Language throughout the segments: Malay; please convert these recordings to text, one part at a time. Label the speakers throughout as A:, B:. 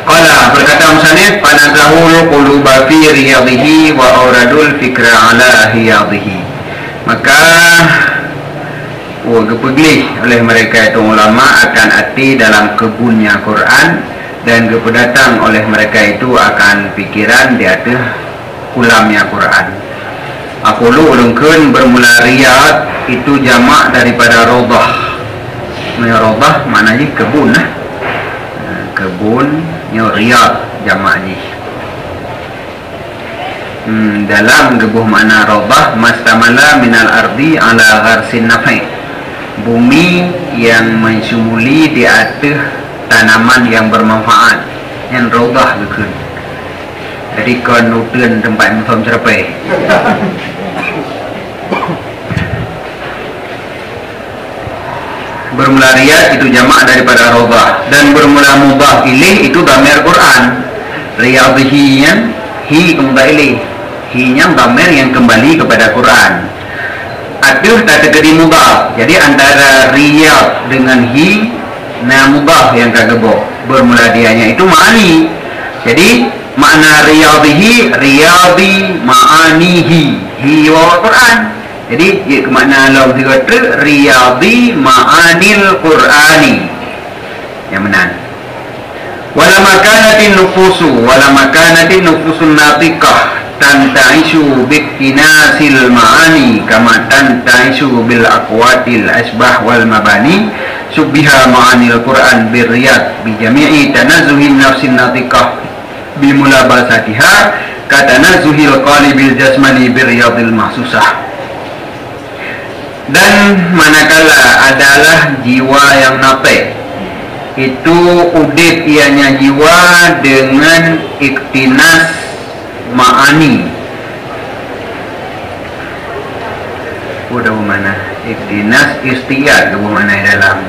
A: Qala berkata musannif panazahul quluba fi riyadhihi wa auradul fikra ala hiyadhihi. Maka gepeglih oleh mereka itu ulama akan hati dalam kebunnya Quran, dan kepedatang oleh mereka itu akan pikiran di atas ulamnya Quran. Aku lu ulungkeun bermula riyad itu jamak daripada rodah. Rodah maknanya kebun lah. Kebun riyad jamaknya. Dalam gebuh makna rodah mastamala minal ardi ala gharsin nafi, bumi yang mensumuli di atas tanaman yang bermanfaat, yang rodah begitu. Jadi kon nutrien tempat mufam cerapai. Bermula riyad itu jamak daripada rodah, dan bermula mubah ilaih itu dhamir Quran. Riyadhihi yang hi kembali ilaih, hi nya dhamir yang kembali kepada Quran. Aduh tak terjadi mubah. Jadi antara riyad dengan hi na mubah yang kagebo bermula dianya itu ma'ani. Jadi makna riyadhihi riyadhi ma'anihi hi wa Quran. Jadi ia makna law dikata riyadhi ma'anil Qur'ani. Yang benar. Wala makanatin nufusun natiqah tanta'ishu biktinasil ma'ani kama tanta'ishu bil aqwatil asbah wal mabani subbiha ma'anil Qur'an birriyad bijami'i tanazzuhin nafsin natiqah bimulabasatiha katanazzuhil qalibil jasmani birriyadil mahsusah. Dan manakala adalah jiwa yang nape itu udip ianya jiwa dengan iktinas ma'ani. Udah mana iktinas istiyad ke mana dalam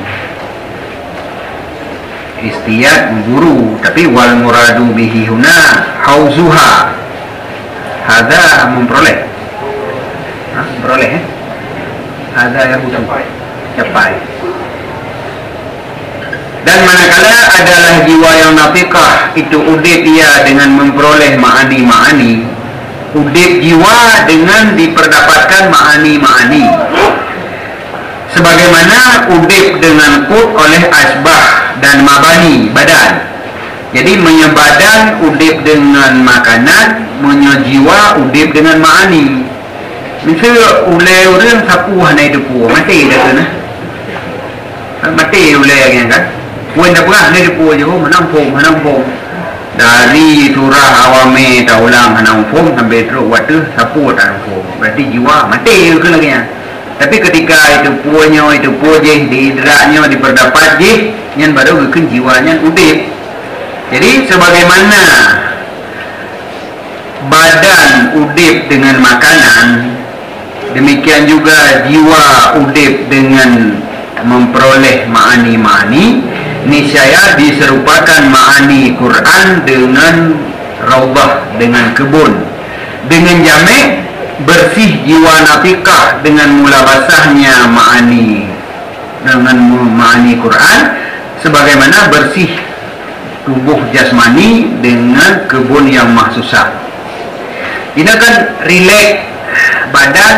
A: istiyad guru, tapi wal muradu bihi huna hauzuha, hadza memperoleh ada yang capai. Dan manakala adalah jiwa yang nafiqah itu udip ia dengan memperoleh ma'ani-ma'ani, udip jiwa dengan diperdapatkan ma'ani-ma'ani, sebagaimana udip dengan kut oleh asbah dan mabani badan. Jadi menyebadan udip dengan makanan, menyejiwa udip dengan ma'ani. Misal ulai orang sapu hanai depu mati dah tu nah. Mati ulai yang kan. Puan dah pernah hanai depu je menampung. Dari surah awame taulang menampung sampai terus waktu sapu tak nampung. Berarti jiwa mati ke lagi ya. Tapi ketika itu puanya itu je diidraknya diperdapat je, yang baru ke jiwanya udip. Jadi sebagaimana badan udip dengan makanan, demikian juga jiwa udip dengan memperoleh ma'ani-ma'ani. Niscaya diserupakan ma'ani Quran dengan raubah, dengan kebun, dengan jamek bersih jiwa nafiqah dengan mula basahnya ma'ani, dengan ma'ani Quran, sebagaimana bersih tubuh jasmani dengan kebun yang mahsusah. Ini kan relax badan,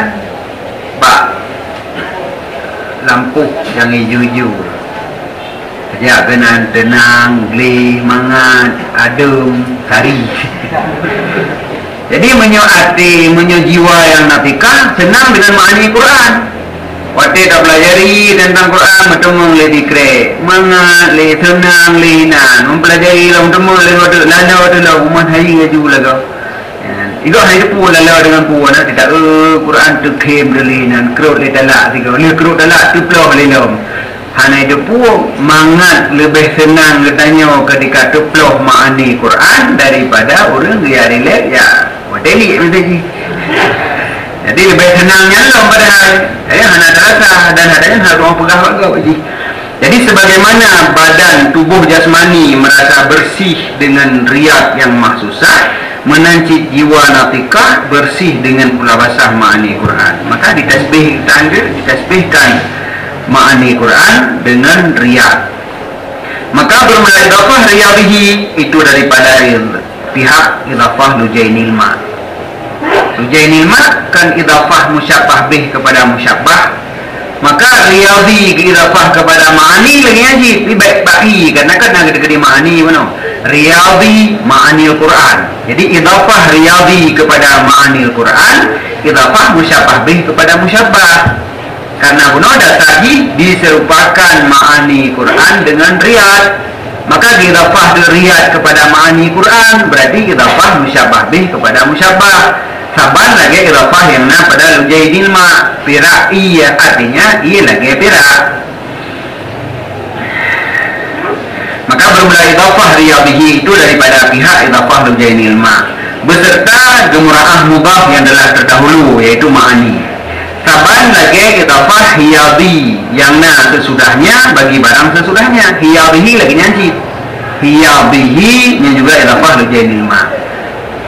A: bak lampu yang hijau-hijau saja, kena tenang, gelih, mangat, adem, sari. Jadi menyo jiwa yang nafiqah senang dengan ma'ani Quran. Waktu tak pelajari tentang Quran, bertemu le dikre, mangat le tenang le nan, mempelajari lah bertemu le waktu lah rumah hari ngaju laga. Igo hari tu lalu dengan puan tidak Quran tu kem delinan kerut le talak tiga le kerut talak tu ploh le lom. Hana itu pun mangat lebih senang katanya ketika tu ploh ma'ani Quran daripada orang dia relax ya wadeli macam. Jadi lebih senangnya lah padahal hana terasa dan adanya harus orang pegang agak ji. Jadi sebagaimana badan tubuh jasmani merasa bersih dengan riyad yang mahsusah, menancit jiwa nafiqah bersih dengan pula basah ma'ani Quran. Maka ditasbihkan ma'ani Quran dengan riyad. Maka bermula idafah riyadhihi itu daripada pihak idafah lujainil ma. Lujainil ma kan idafah musyabbah bih kepada musyabbah, maka riyadhi idafah kepada ma'ani lagi haji baik bahi karena kan ada gede ma'ani mana riyadhi ma'ani Al-Quran. Jadi idafah riyadhi kepada ma'ani Al-Quran, idafah musyabbah bih kepada musyabbah. Karena guna dasarnya diserupakan ma'ani Quran dengan riyad, maka idafah riyad kepada ma'ani Quran berarti idafah musyabbah bih kepada musyabbah. Saban lagi idafah yang pada lujaidil ma pira iya artinya iya lagi pira. Maka bermula idafah riyadhihi itu daripada pihak idafah lujaidil ma beserta gemuraah mudhaf yang telah terdahulu yaitu ma'ani. Saban lagi idafah hiyadhi yang sesudahnya bagi barang sesudahnya. Hiyadhihi lagi nyanyi hiyadhihi yang juga idafah lujainil ma.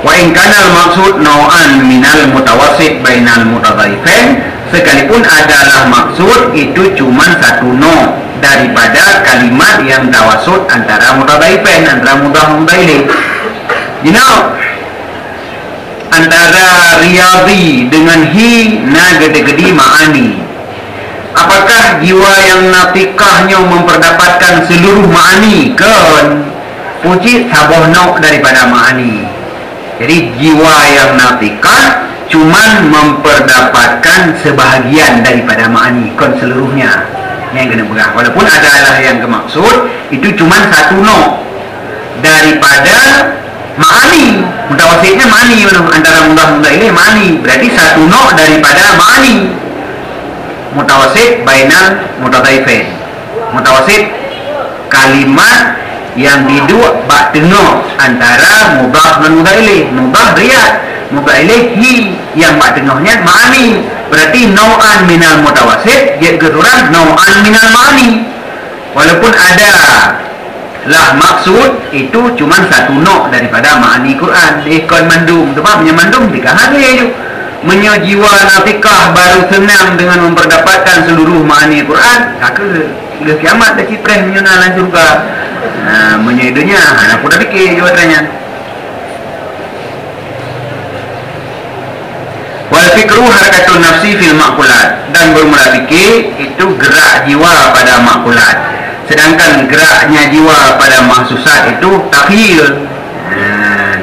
A: Wa in kana al-maksud nau'an minal mutawassit bainal mutadhaifain, sekalipun adalah maksud itu cuma satu no daripada kalimat yang tawassut antara mutadhaifain, antara mudhaf mudhaf ilaih. You know, antara riyadhi dengan hi na gede-gede ma'ani. Apakah jiwa yang natikahnya memperdapatkan seluruh ma'ani? Kan puji saboh no daripada ma'ani. Jadi jiwa yang natikah cuman memperdapatkan sebahagian daripada ma'ani, kan seluruhnya yang kena pegang. Walaupun adalah yang kemaksud itu cuman satu no daripada ma'ani. Mutawasitnya ma'ani, antara mudah-mudah ini ma'ani, berarti satu no daripada ma'ani. Mutawasit bainal mutadhaifain, mutawasit kalimat yang didua bak tengah antara mudhaf dan mudhaf ilaih. Mudhaf riyad, mudhaf ilaih hi, yang bak tengahnya ma'ani, berarti nau'an minal mutawasit dia keturunan nau'an minal ma'ani. Walaupun ada lah maksud itu cuma satu no daripada ma'ani Quran. Ikon mandum sebab mandum dikah itu menyajiwa nafikah baru senang dengan memperdapatkan seluruh ma'ani Quran. Kaka hingga kiamat dah cipreh menyenalan surga. Menyaidanya aku dah fikir jawatannya. Wal fikru harakatun nafsi fil ma'kulat, dan bermula fikir itu gerak jiwa pada ma'kulat. Sedangkan geraknya jiwa pada mahsusat itu takhil.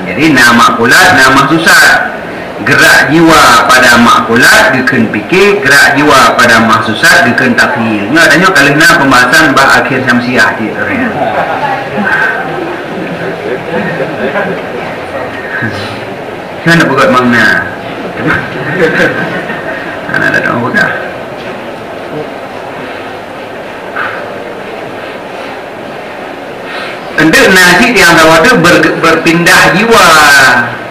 A: Jadi nama makulat, nama mahsusat. Gerak jiwa pada makulat dikena fikir, gerak jiwa pada mahsusat dikena takhil. Ini adanya kalau nak pembahasan bah akhir Syamsiah dia. Saya nak buat makna. Anak dah tahu bukan. Tentu nasib yang tahu tu berpindah jiwa,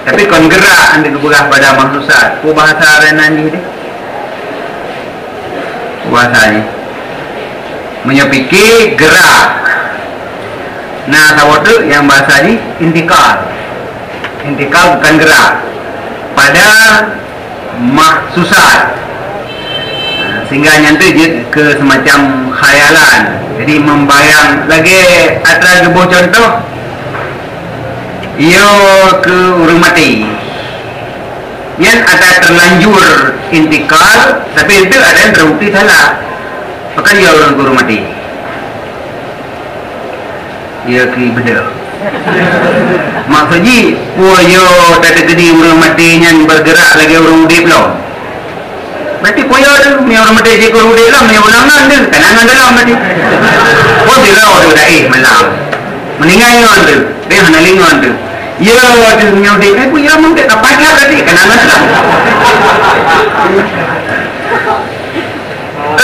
A: tapi kon gerak anda bergerak pada mahsusat. Ku bahasa renani ni, bahasa ni menyepiki gerak. Nah tahu tu yang bahasa ni intikal. Intikal bukan gerak pada mahsusat, sehingga nyantai dia ke semacam khayalan. Jadi membayang lagi atas sebuah contoh, ia ke urang mati yang ada terlanjur intikal, tapi itu ada yang terbukti salah, maka dia orang ke urang mati, ia ke beda. Maksudnya puyo tak terjadi urang mati yang bergerak lagi urang udip belum. Berarti puyo tu punya orang mati je urang udip lah, punya ulangan tu kenangan dalam mati. Oh dia tu dah malam meninggal ngon tu, dia hendak lingon tu. Ya tu punya udip, puyo mung tak dapat lah tadi kenangan lah.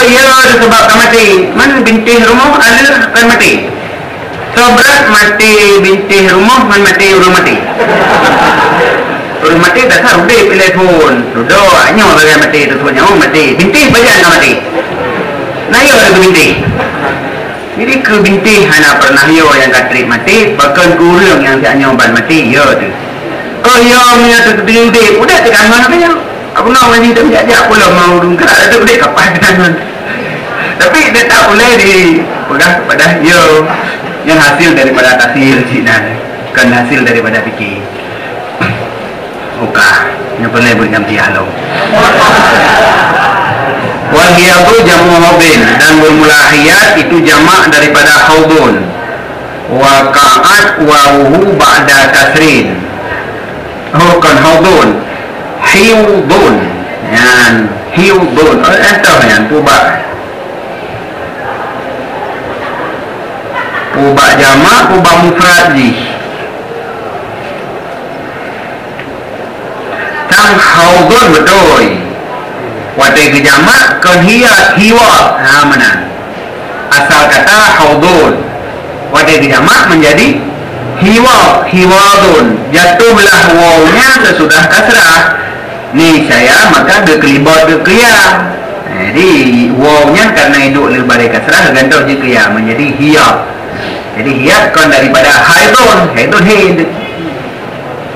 A: Ya tu sebab kan mati. Mana binti rumah ada kan mati. Sobrat mati binti rumah man mati urang mati. Urang mati dah tahu dia telefon. Duduk hanya orang mati tu punya orang mati. Binti bayan nak mati. Nayo ada binti. Jadi ke binti hana pernah yo yang katrik mati, bahkan kurang yang tak nyoban mati yo tu. Oh yo punya tu binti. Udah tekan mana punya. Aku nak mandi tu ajak pula mau dungkrak tu dia kapan kan. Tapi dia tak boleh dipegang kepada yo. yang hasil daripada tasir Cina, bukan hasil daripada fikir. Yang pernah berikan dialog. Wal hiyadu jamu haudin, dan bermula hiyad itu jamak daripada haudun. Wa ka'at wawuhu ba'da kasrin. Bukan haudun, hiudun. Yan, hiudun. Tahu yan, Pubak jamak, pubak mufrad ji. Tang haudun betul. Watai ke jamak kan hiwa. Mana? Asal kata haudun. Watai ke jamak menjadi hiwadun. Jatuhlah wawnya sesudah kasrah. Ni saya maka dekelibat dekriya. Jadi wawnya karena hidup lebar kasrah gantung je kriya menjadi hiyab. Jadi hiyab kan daripada haidun hid.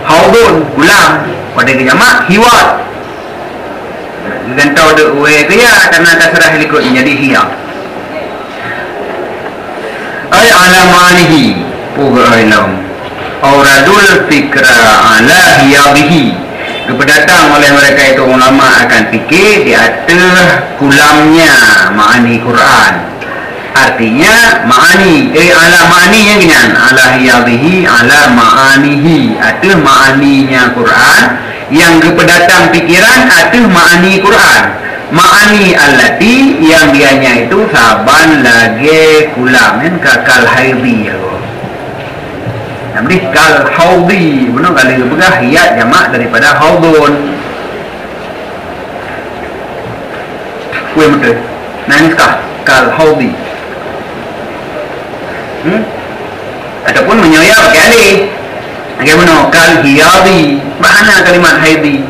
A: Haudun ulang. Pada jamak hiwat. Gantau de we kriya karena kasrah likut menjadi hiyab. Ay alamanihi pugailum. Auradul fikra ala hiyabihi. Kependatang oleh mereka itu ulama akan fikir di atas kulamnya ma'ani Quran. Artinya ma'ani ala ma'aninya ginian, ala hiyabihi ala ma'anihi, atas ma'aninya Quran. Yang kependatang pikiran atas ma'ani Quran. Ma'ani allati yang dianya itu saban lagi kulam kakal haidhi ya. Namri kal haudhi, benar kali begah hiyat jamak daripada haudun. Kue betul. Nangis kah kal haudhi. Ataupun menyoya pakai alih. Bagaimana kal hiyadi, mana kalimat haidi?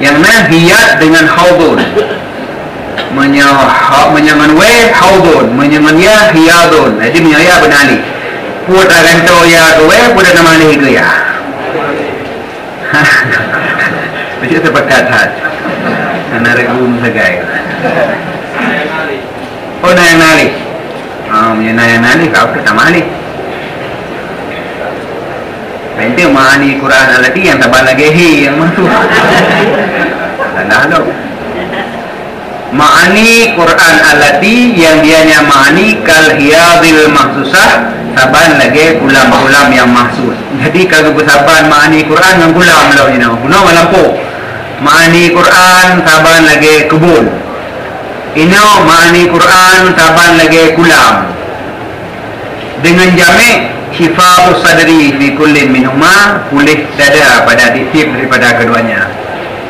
A: Yang mana hiyat dengan haudun. Menyangan we haudun, menyangan ya hiyadun. Jadi menyoya benali. Putra ganto ya we, putra nama ni ke ya. Macam sepakat hat. Narik segai. Oh nayang nali. Nayang nali kau pertama ni. Itu ma'ani Quran alati yang tabal lagi yang masuk. Dah. Ma'ani Quran alati yang dianya ma'ani kal hiyadil mahsusah taban lagi kulam-kulam yang mahsus. Jadi kalau bersaban ma'ani Quran dengan kulam law ni noh. Kuno malampu. Ma'ani Quran taban lagi kebun. Ino ma'ani Quran taban lagi kulam. Dengan jamek Shifa'us sadri fi kullin minhuma, pulih dada pada adiktif daripada keduanya.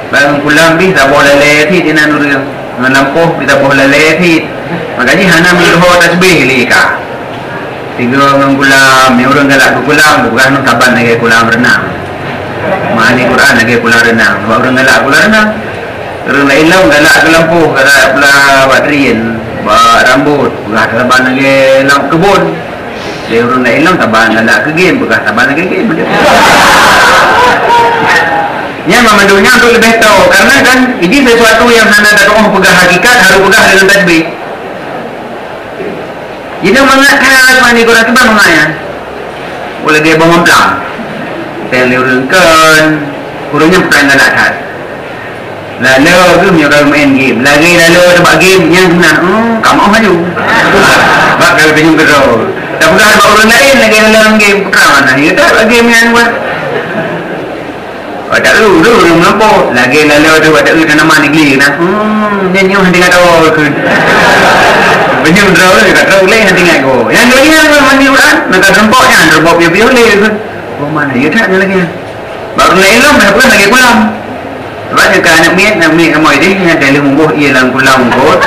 A: Barang kulam bi tak boleh leleti dina nuril. Melampuh kita boleh leleti. Makanya hana mirho tasbih lika. Tiga orang kulam, ni orang galak kulam bukan taban lagi kulam renang. Ma'ani Quran lagi kulam renang. Orang galak kulam renang. Orang lain lah galak kelampuh, galak pula baterin, rambut, bukan taban lagi lam kebun. Dia orang lain lah taban galak ke game, bukan taban lagi game. Yang memandunya untuk lebih tahu, karena kan ini sesuatu yang anda tak tahu pegang hakikat, harus pegang dengan tasbih. Jadi mengatakan mani Quran kita mengaya, boleh dia bangun pelang, telurkan, kurangnya pelan galak hat. Lalu tu menyuruh main game, lagi lalu tempat game yang benar, kamu maju. Bakal penyum kerau. Tak pegang ada orang lain lagi dalam game perang mana? Ya tak game yang buat. Tak dulu orang melampau lagi lalu ada buat tak kena nama negeri nak. Nyanyi henti kata ke. Penyum kerau le kat kerau le henti ngat go. Yang lagi yang mandi Quran nak rempoknya, rempok piu-piu le ke. Oh mana? Ya tak lagi. Baru lain lah bukan lagi kulam. Sebab dia kan nak miet ramai dia yang dalam umbuh ia dalam kulam kot.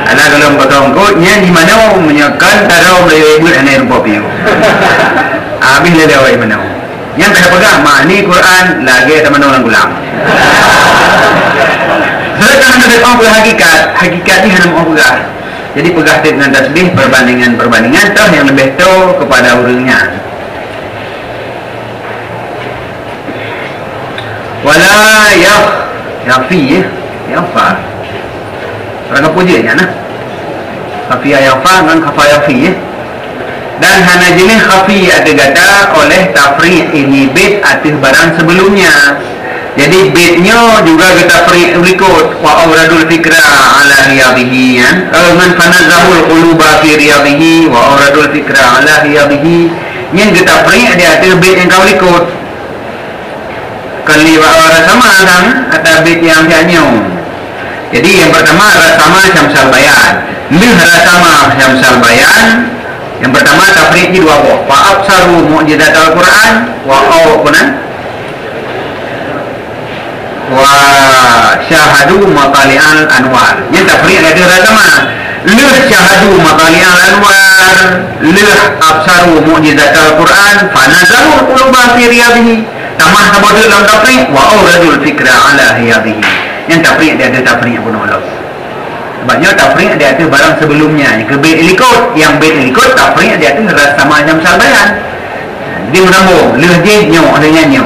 A: Ada dalam potong kotnya di mana menyekan taruh melewai buat aneh rupa piu. Habis lewai mana. Yang tak pegang ma'ani Quran lagi teman orang kulam. Sedangkan anda dapat pegang hakikat ni hanya mau pegang. Jadi pegang dengan tasbih perbandingan tahu yang lebih tahu kepada orangnya. Wala yafi yafa. Orang apa je nah. Kafiya yafa dengan kafa yafi. Dan hana jenis khafi ada kata oleh tafri' ini bait atas barang sebelumnya. Jadi baitnya juga kita tafri' berikut wa auradul fikra ala riyadihi kan. Man fanazahul quluba fi riyadihi wa auradul fikra ala riyadihi. Yang kita tafri' dia atas bait yang kau ikut. Kali wa sama kan atau bait yang pianyo. Jadi yang pertama rasama syamsal bayan. Lih rasama syamsal bayan. Yang pertama tafriq di dua buah. Wa absaru mu'jizat al-Quran wa wa syahadu matali'al anwar. Yang tafriq ada rasama. Lih syahadu matali'al anwar, lih absaru mu'jizat al-Quran, fanazaru quluba fi riyadihi. Tamah sabadu dalam tafriq wa auradul fikra ala riyadihi. Yang tafriq dia ada tafriq pun Allah. Sebabnya tafriq dia ada barang sebelumnya. Yang ke bait ikut, yang bait ikut tafriq dia ada ras sama jam salbayan. Dia menambung leh je nyo dengan nyo.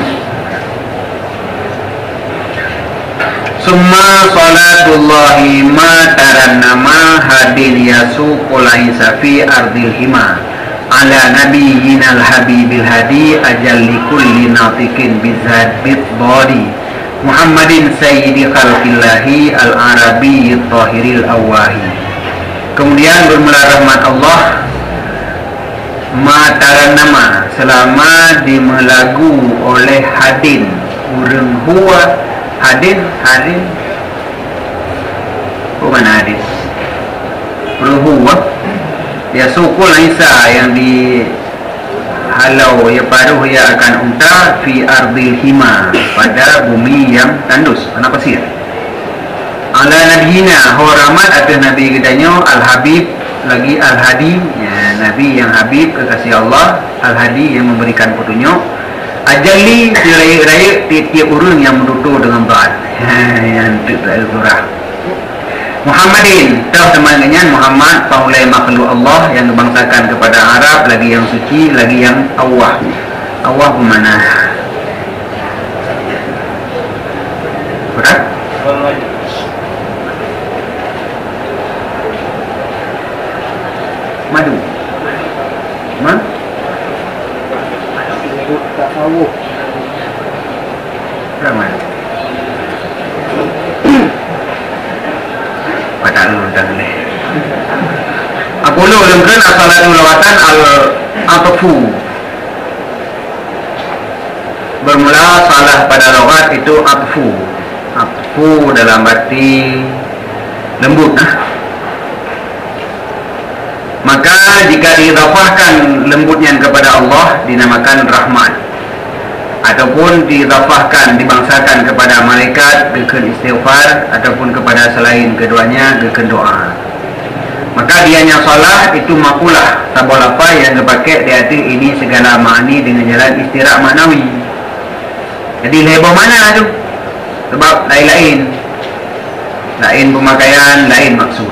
A: Summa salatullahi ma tarannama hadin yasuqulai safi ardil hima ala nabiyyinal habibil hadi ajalli kulli natiqin bizad bidbadi Muhammadin sayyidi khalqillahi al-arabi tahiril awahi. Kemudian bermula rahmat Allah mataran nama selama dimelagu oleh hadin urang huwa hadin bukan hadin urang huwa ya sukul Isa yang di halau ya paruh ya akan unta fi ardil hima pada bumi yang tandus tanah pasir. Ala nabiyina horamat atas nabi kedanyo al-habib lagi al-hadi ya, nabi yang habib kekasih Allah, al-hadi yang memberikan petunjuk, ajalli raya tiap-tiap urang yang menutur dengan baat yang tidak surah Muhammadin, tahu teman-teman Muhammad paulai makhluk Allah yang dibangsakan kepada Arab, lagi yang suci, lagi yang Allah. Allah mana? Berat? Madu. Mana? Ramai. Aku lu lengkan asalatul lawatan al-atfu. Bermula salah pada lawat itu atfu. Atfu dalam arti lembut. Maka jika diidhafahkan lembutnya kepada Allah dinamakan rahmat. Ataupun diidhafahkan dibangsakan kepada malaikat gekeun istighfar ataupun kepada selain keduanya gekeun doa. Maka dianya salah itu makulah sabol apa yang dipakai di hati ini segala makni dengan jalan istirahat maknawi. Jadi leboh mana tu? Sebab lain-lain pemakaian, lain maksud.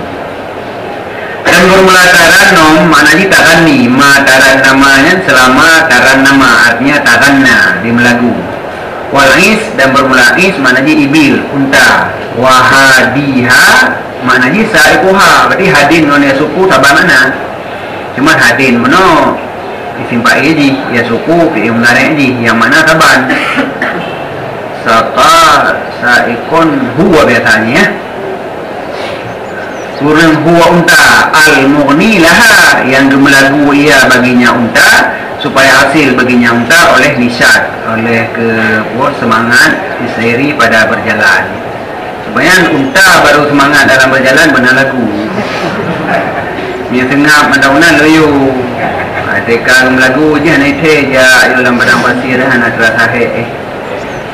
A: Dan bermula tarannom maknanya taranni, ma taran namanya selama taran nama artinya taranna di melagu. Walais dan bermula is maknanya ibil unta. Wahadiha maknanya saikuha, berarti hadin non ya suku tabah mana? Cuma hadin meno disimpai ji ya suku yang menarik ji yang mana taban. Saka saikon huwa biasanya. Surang huwa unta al-mughni laha yang gemelagu ia baginya unta supaya hasil baginya unta oleh nisyat, oleh semangat diseiri pada berjalan. Supaya unta baru semangat dalam berjalan benar lagu. Yang tengah mandaunan loyo. Adekah lagu je naik je dalam padang pasir hana terasa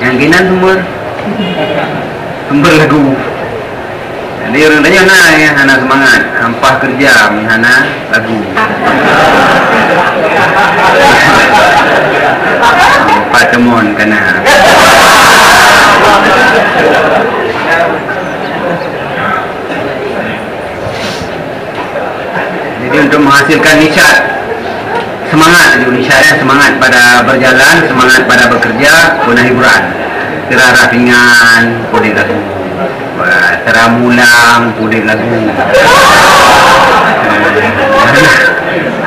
A: yang ginan sumber lagu. Jadi orang tanya nah ya hana semangat, ampah kerja hana lagu. Ampah temon kena. Jadi untuk menghasilkan nisyat semangat, nisyatnya semangat pada berjalan, semangat pada bekerja, guna hiburan. Kira ringan, boleh lagu. Teramulang, boleh lagu.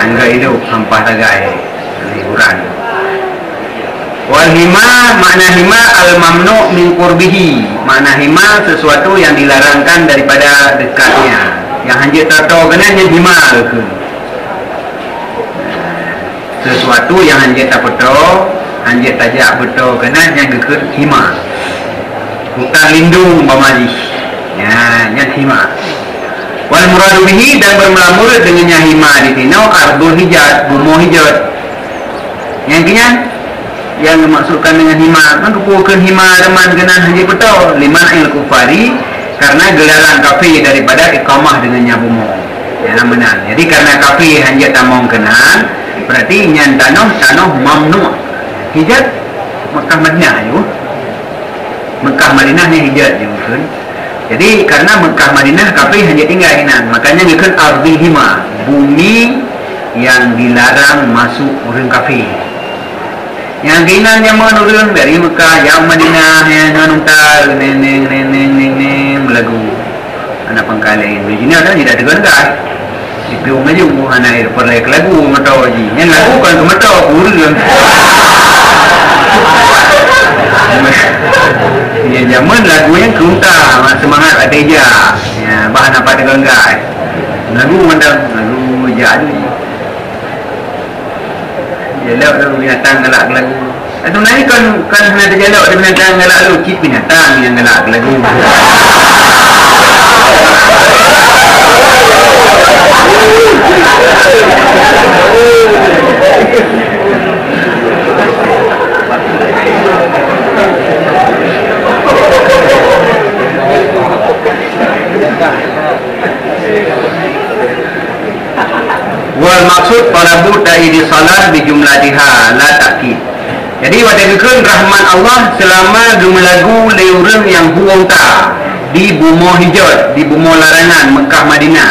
A: Anggap hidup sampah tagai hiburan. Wal hima, makna hima al mamnu min qurbihi. Makna hima sesuatu yang dilarangkan daripada dekatnya. Yang hanya tahu kenanya hima ke. Sesuatu yang hanya tak betul, hanya tajak betul kenanya ke hima. Hutan lindung pamali. Ya, nya hima. Wal muradu bihi, dan bermelamur dengannya hima di sini ardul hijat, bumi hijat. Yang kini yang dimaksudkan dengan hima, mengkumpulkan hima teman kenan haji betul liman il kufari, karena gelaran kafir daripada iqamah dengannya bumi. Ya benar. Jadi karena kafir hanya tamong kenan, berarti nyan tanah mamnu. Hijat Mekah Madinah yo. Mekah Madinahnya hijat je kan. Jadi karena Mekah Madinah kafir hanya tinggal hinan, makanya ngekeun ardil hima, bumi yang dilarang masuk orang kafir. Yang kinan yang menurun dari Mekah yang Madinah yang nuntal neng lagu anak pangkalain begini ada tidak dengar kan itu maju anak air perlek lagu matau ji yang lagu kan ke matau urun ya zaman lagu yang kunta semangat ada aja ya bahan apa dengar enggak lagu mandang lagu jadi jelak tu binatang galak lagu. Sebenarnya kan ada jelak ada binatang galak lagu, cip binatang yang galak lagu. Wal maksud pada buta di salat bijumlatiha la takkid. Jadi wadahkeun rahmat Allah selama gemelagu leurang yang huang ta di bumo hijat, di bumo larangan Mekah Madinah.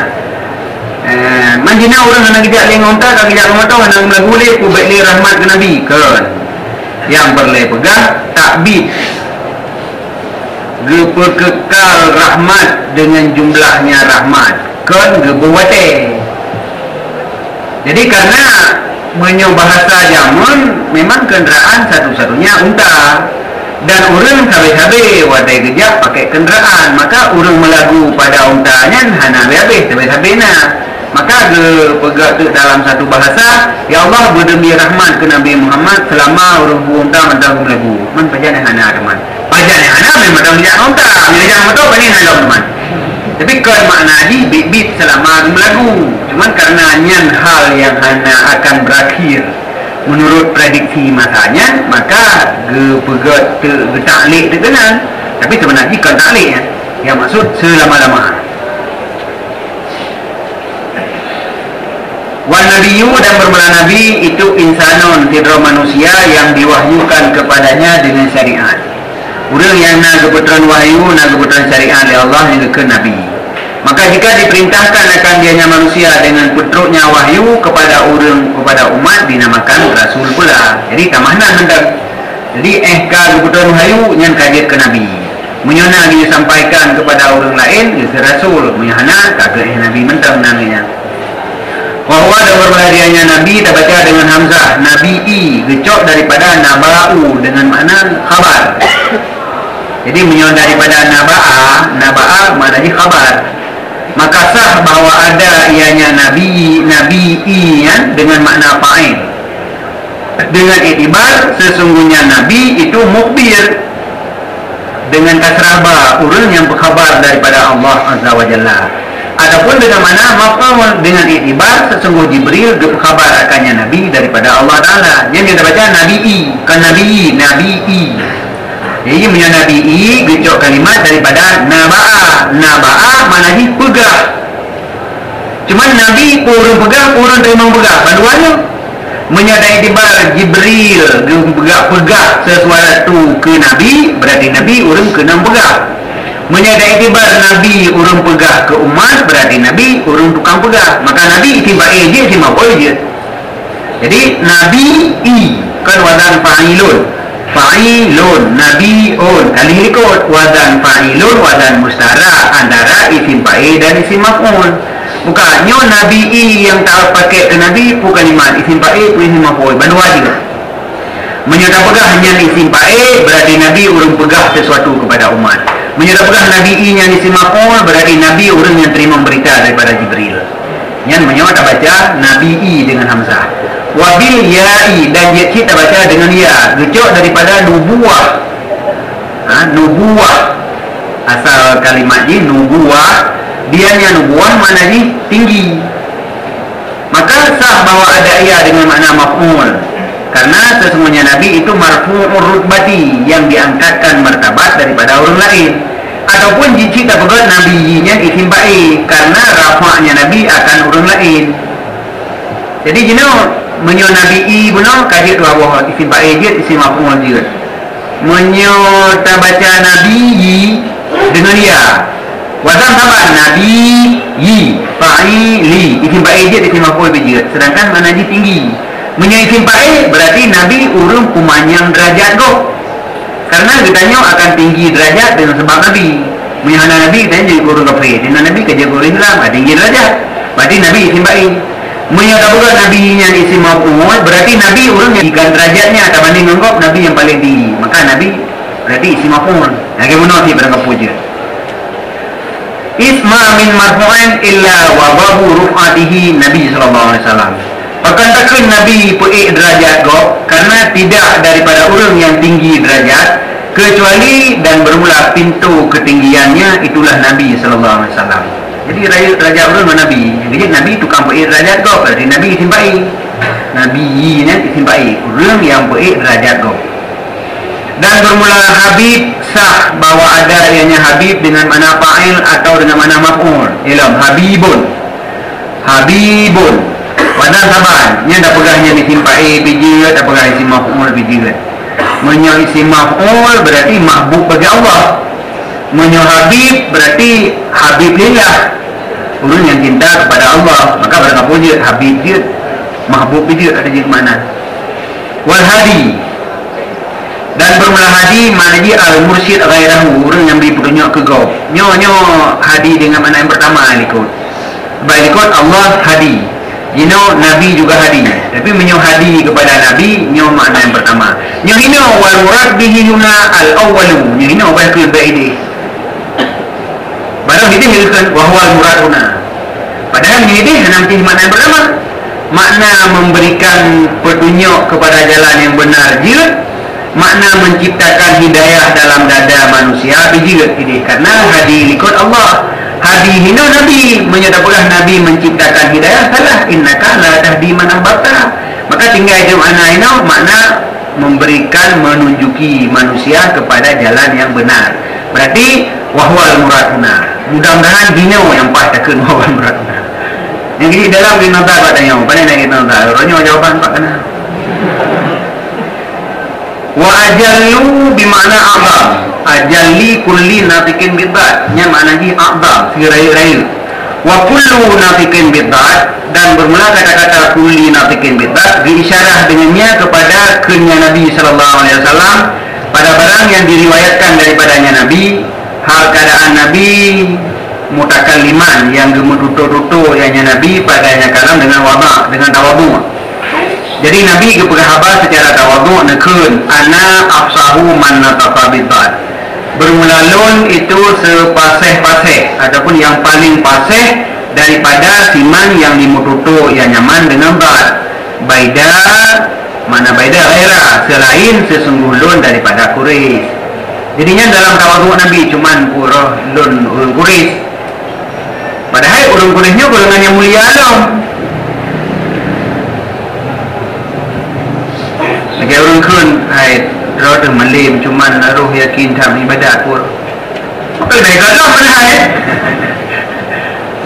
A: Madinah orang hendak kijak lengon ta ka kijak moto hendak melagu le ku baik le rahmat ke Nabi kan. Yang berle pegang takbid. Kekal rahmat dengan jumlahnya rahmat kan gebuwate. Jadi karena menyo bahasa jamun memang kendaraan satu-satunya unta dan orang sabe-sabe wadai gejak pakai kendaraan, maka orang melagu pada untanya hana habis sabe-sabena, maka pegak tu dalam satu bahasa ya Allah berdemi rahmat ke Nabi Muhammad selama orang unta mentang melagu man pajan hana teman pajan hana memang tidak unta jangan betul paling hana teman. Tapi kan makna di bit selama melagu. Cuman karena nyan hal yang hanya akan berakhir menurut prediksi masanya, maka pegat taklik terkenal. Tapi sebenarnya kan taklik ya. Yang maksud selama-lama. Wan nabiyyu, dan bermula nabi itu insanun sidra manusia yang diwahyukan kepadanya dengan syariat. Orang yang nak keputusan wahyu, nak keputusan syariat oleh Allah yang ke nabi. Maka jika diperintahkan akan dianya manusia dengan putruknya wahyu kepada orang, kepada umat, dinamakan rasul pula. Jadi tamahnan hendak. Jadi keputusan wahyu yang kaget ke nabi. Menyona disampaikan kepada orang lain ke rasul. Menyana kagak nabi mentang namanya. Bahwa ada berbahadianya nabi tak baca dengan hamzah. Nabi gecok daripada naba'u dengan makna khabar. Jadi menyona daripada naba'a maknanya khabar. Maka sah bahawa ada ianya nabi ya, dengan makna fa'il. Dengan iktibar sesungguhnya nabi itu mukbir dengan kasrah ba, orang yang berkhabar daripada Allah Azza wa Jalla. Adapun dengan mana maf'ul dengan iktibar sesungguh Jibril berkhabar akannya nabi daripada Allah Taala. Yang kita baca nabi kan nabi. Jadi menjadi nabi gecok kalimat daripada naba'a maknanya pegah. Cuma nabi urang pegah, urang terima pegah. Paduannya menyadai tibar Jibril pegah sesuatu ke nabi, berarti nabi urang kena pegah. Menyadai tibar nabi urang pegah ke umat, berarti nabi urang tukang pegah. Maka nabi tiba je tiba je. Jadi nabi kan wadan fa'ilun nabiun kali ikut wadan fa'ilun wadan mustara antara isim fa'il dan isim maf'ul. Bukannya Nabi yang tak pakai ke Nabi pun kalimat isim fa'il pun isim maf'ul. Bandua juga. Menyerah pegah hanya isim fa'il berarti Nabi urang pegah sesuatu kepada umat. Menyerah pegah Nabi nya isim maf'ul berarti Nabi orang yang terima berita daripada Jibril. Yang menyerah tak baca Nabi dengan hamzah. Wabil ya'i dan kita baca dengan ya. Gecok daripada nubuah. Nubuah. Asal kalimat ini nubuah. Dianya nubuah makna ni tinggi. Maka sah bahawa ada ia dengan makna maf'ul. Karena sesungguhnya Nabi itu marfu'ur rutbati, yang diangkatkan martabat daripada orang lain. Ataupun jika kita Nabi-nya isim fa'il, karena rafa'nya Nabi akan orang lain. Jadi gini menyo Nabi benar kaji tu bawah isim fa'il dia isim maf'ul dia. Menyo ta baca Nabi dengan ya. Wazan sabar Nabi fa'ili isim fa'il dia isim maf'ul dia. Sedangkan makna dia tinggi. Menyaisim fa'il berarti Nabi urung kumanyang derajat go. Karena kitanya akan tinggi derajat dengan sebab Nabi. Menyahana Nabi kita jadi urung kafir. Dengan Nabi kerja urung Islam tinggi derajat. Berarti Nabi isim fa'il. Menyatakan Nabi yang isim maf'ul berarti Nabi urung yang ikan derajatnya tak banding anggap Nabi yang paling tinggi. Maka Nabi berarti isim maf'ul. Lagi mana sih pada kapuja. Isma min marfu'in illa wa babu ruf'atihi Nabi sallallahu alaihi wasallam. Bahkan takkan Nabi pu'ik derajat go, karena tidak daripada orang yang tinggi derajat kecuali dan bermula pintu ketinggiannya itulah Nabi sallallahu alaihi wasallam. Jadi derajat orang dengan Nabi. Jadi Nabi tukang pu'ik derajat go, berarti Nabi isim fa'il. Nabi nya isim fa'il, orang yang pu'ik derajat go. Dan bermula Habib sah bahawa ada ianya Habib dengan mana fa'il atau dengan mana maf'ul. Ialah Habibun. Habibun. Padahal sabar, nya dah pegahnya isim fa'il biji, dah pegah isim maf'ul biji. Menyo isim maf'ul berarti mahbub bagi Allah. Menyo Habib berarti Habib lillah. Orang yang cinta kepada Allah, maka berapa puja Habib dia, mahbub dia ada jadi mana. Wal hadi. Dan bermula hadi mana dia al-mursyid ghairahu, orang yang beri petunjuk ke kau. Nyo hadi dengan mana yang pertama ikut. Baik ikut Allah hadi. Nabi juga hadi. Tapi menyo hadi kepada Nabi nyo makna yang pertama. Nyo ini wal murad bihi huna al-awwalu. Nyo ini apa yang berbeda. Baru ini hilkan wa huwa al-murad huna. Padahal ini nanti makna yang pertama. Makna memberikan petunjuk kepada jalan yang benar je. Makna menciptakan hidayah dalam dada manusia bijil ini karena hadi ikut Allah. Hadi hina Nabi menyatakan Nabi menciptakan hidayah salah innaka la tahdi man ahbabta. Maka tinggal itu makna memberikan menunjuki manusia kepada jalan yang benar. Berarti wahwal muraduna. Mudah-mudahan hina yang pas takkan wahwal muraduna. Yang ini dalam dinata katanya, pandai nak dinata. Orangnya jawaban pak kena. Wa ajallu bimakna a'zam. Ajalli kulli nafikin bid'at. Nya makna ji a'zam, sirai-rai. Wa kullu nafikin bid'at, dan bermula kata-kata kulli nafikin bid'at diisyarah dengannya kepada kenya Nabi sallallahu alaihi wasallam pada barang yang diriwayatkan daripadanya Nabi, hal keadaan Nabi mutakalliman yang gemetutu-tutu ianya Nabi padanya kalam dengan wada, dengan tawadhu. Jadi Nabi kepada khabar secara tawadhu nekun ana afsahu man nataqa bid'at. Bermula lun itu sepaseh-paseh ataupun yang paling paseh daripada siman yang dimututu yang nyaman dengan bad. Baida mana baida ghaira selain sesungguh lun daripada Quraisy. Jadinya dalam tawadhu Nabi cuman pura lun urang Quraisy. Padahal urang Quraisynya golongan yang mulia alam. Macam orang kun, roh tu malim, cuman roh yakin tham ibadat pun. Maka lebih gagal mana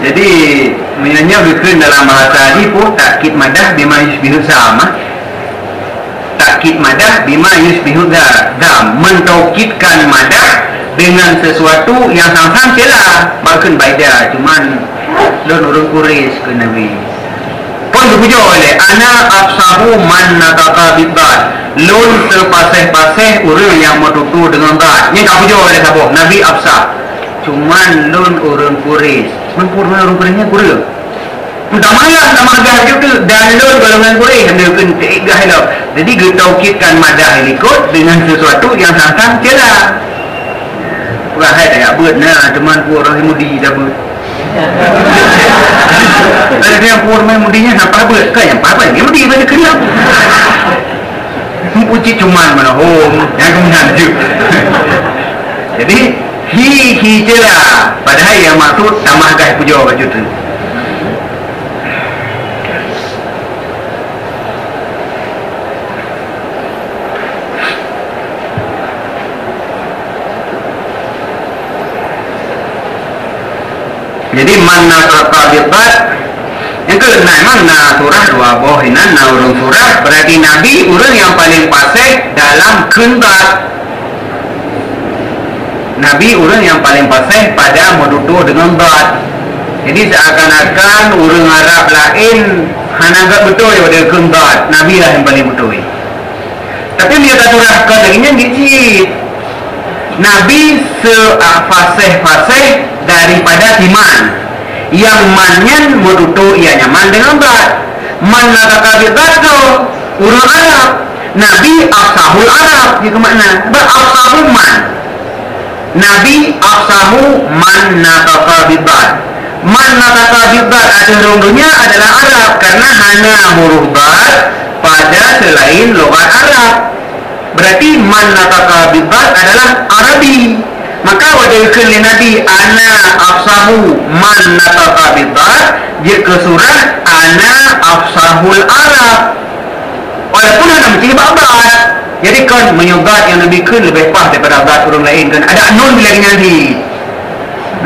A: Jadi, menyanyi berkun dalam bahasa ini pun takkid madah bima yusbihu sama. Takkid madah bima yusbihu dam. Mentaukidkan madah dengan sesuatu yang sang-sang celah. Bahkan baida, cuman orang Quraisy ke Nabi. Pun dipujuk oleh ana afsahu man nataqa bid'at. Lun sepaseh-paseh orang yang metutu dengan bad. Ini tak pujuk oleh siapa? Nabi afsah. Cuman lun orang Quraisy. Sempurna orang Quraisynya Quraisy. Tak malah juga dalil golongan boleh hendak kentik gah lo. Jadi getaukitkan madah ikut dengan sesuatu yang sang-sang celah. Pura hai tak buat nah teman ku orang mudi dah buat. Ada yang pur main mudinya apa buat? Kan yang apa ni mudi pada kena. Puji cuman mana home yang kemudian tu. Jadi hi celah padahal yang maksud tambah gah puja baju tu. Jadi mana terkabitat yang kena mana surah dua bohinan na urung surah berarti Nabi urang yang paling fasih dalam kendat. Nabi urang yang paling fasih pada meduduh dengan bat. Jadi seakan-akan urang Arab lain hanaga betul pada kendat. Nabi lah yang paling betul. Tapi dia kata surahkan lagi nya dicit. Nabi se-fasih daripada iman yang manyan meduduh ia nyaman dengan bat. Man nakakabitat tu urang Arab. Nabi afsahul Arab itu makna afsahul man. Nabi afsahu man nakakabitat. Man nakakabitat ada rondonya adalah Arab karena hanya huruf bat pada selain logat Arab. Berarti man nakakabitat adalah Arabi. Maka wajahkan Nabi ana afsahu man nataqabidat jika surah ana afsahul Arab walaupun ada mesti babat. Jadi kan menyubat yang Nabi kan lebih pas daripada bat orang lain kan ada nun bila nyanyi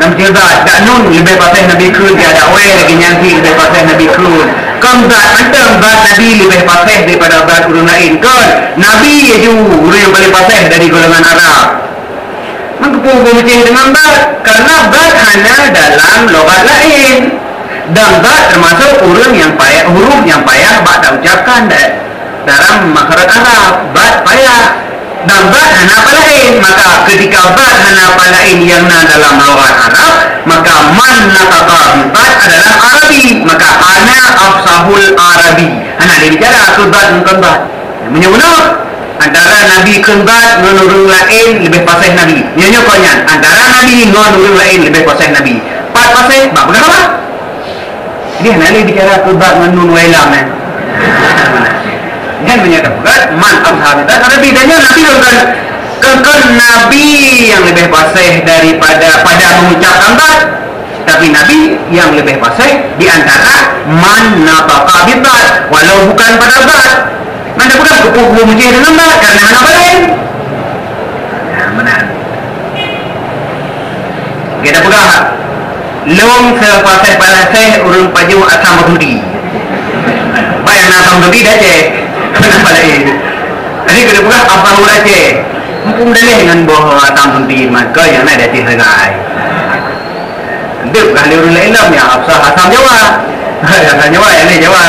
A: Nabi bat ada nun lebih pasal Nabi kan dia ada way lagi nyanyi lebih pasal Nabi kan bat antara bat Nabi lebih pasal daripada bat orang lain kan Nabi itu orang yang paling pasal dari golongan Arab. Mengepung macam dengan bat karena bat hanya dalam logat lain dan bat termasuk huruf yang payah bat tak ucapkan dalam makhraj Arab bat payah dan bat hanya apa lain. Maka ketika bat hanya apa lain yang dalam logat Arab maka man nataqabitat adalah Arabi. Maka ana afsahul Arabi hanya dia bicara bat bukan bat menyebut antara Nabi kendat dengan orang lain lebih pasal Nabi. Ianya konyan antara Nabi dengan orang lain lebih pasal Nabi. Pat pasal bab berapa? Dia nanti bicara kendat dengan nun wailam kan. Kan menyatakan man ashabitat Nabi dan Nabi kan Nabi yang lebih pasal daripada pada mengucapkan bat. Tapi Nabi yang lebih pasal di antara man nataqabitat walau bukan pada bat. Mana bukan kupu-kupu muncul dengan bat karena anak lain. Ya benar. Kita pegang long sepasai urung paju asam budi. Bayang asam budi dah cek. Kenapa lain? Jadi kita pegang apa udah cek. Mumpung dah dengan boh asam budi maka yang ada di hargai. Dek kali urung lain lah ya asam Jawa. Asam Jawa yang ni Jawa.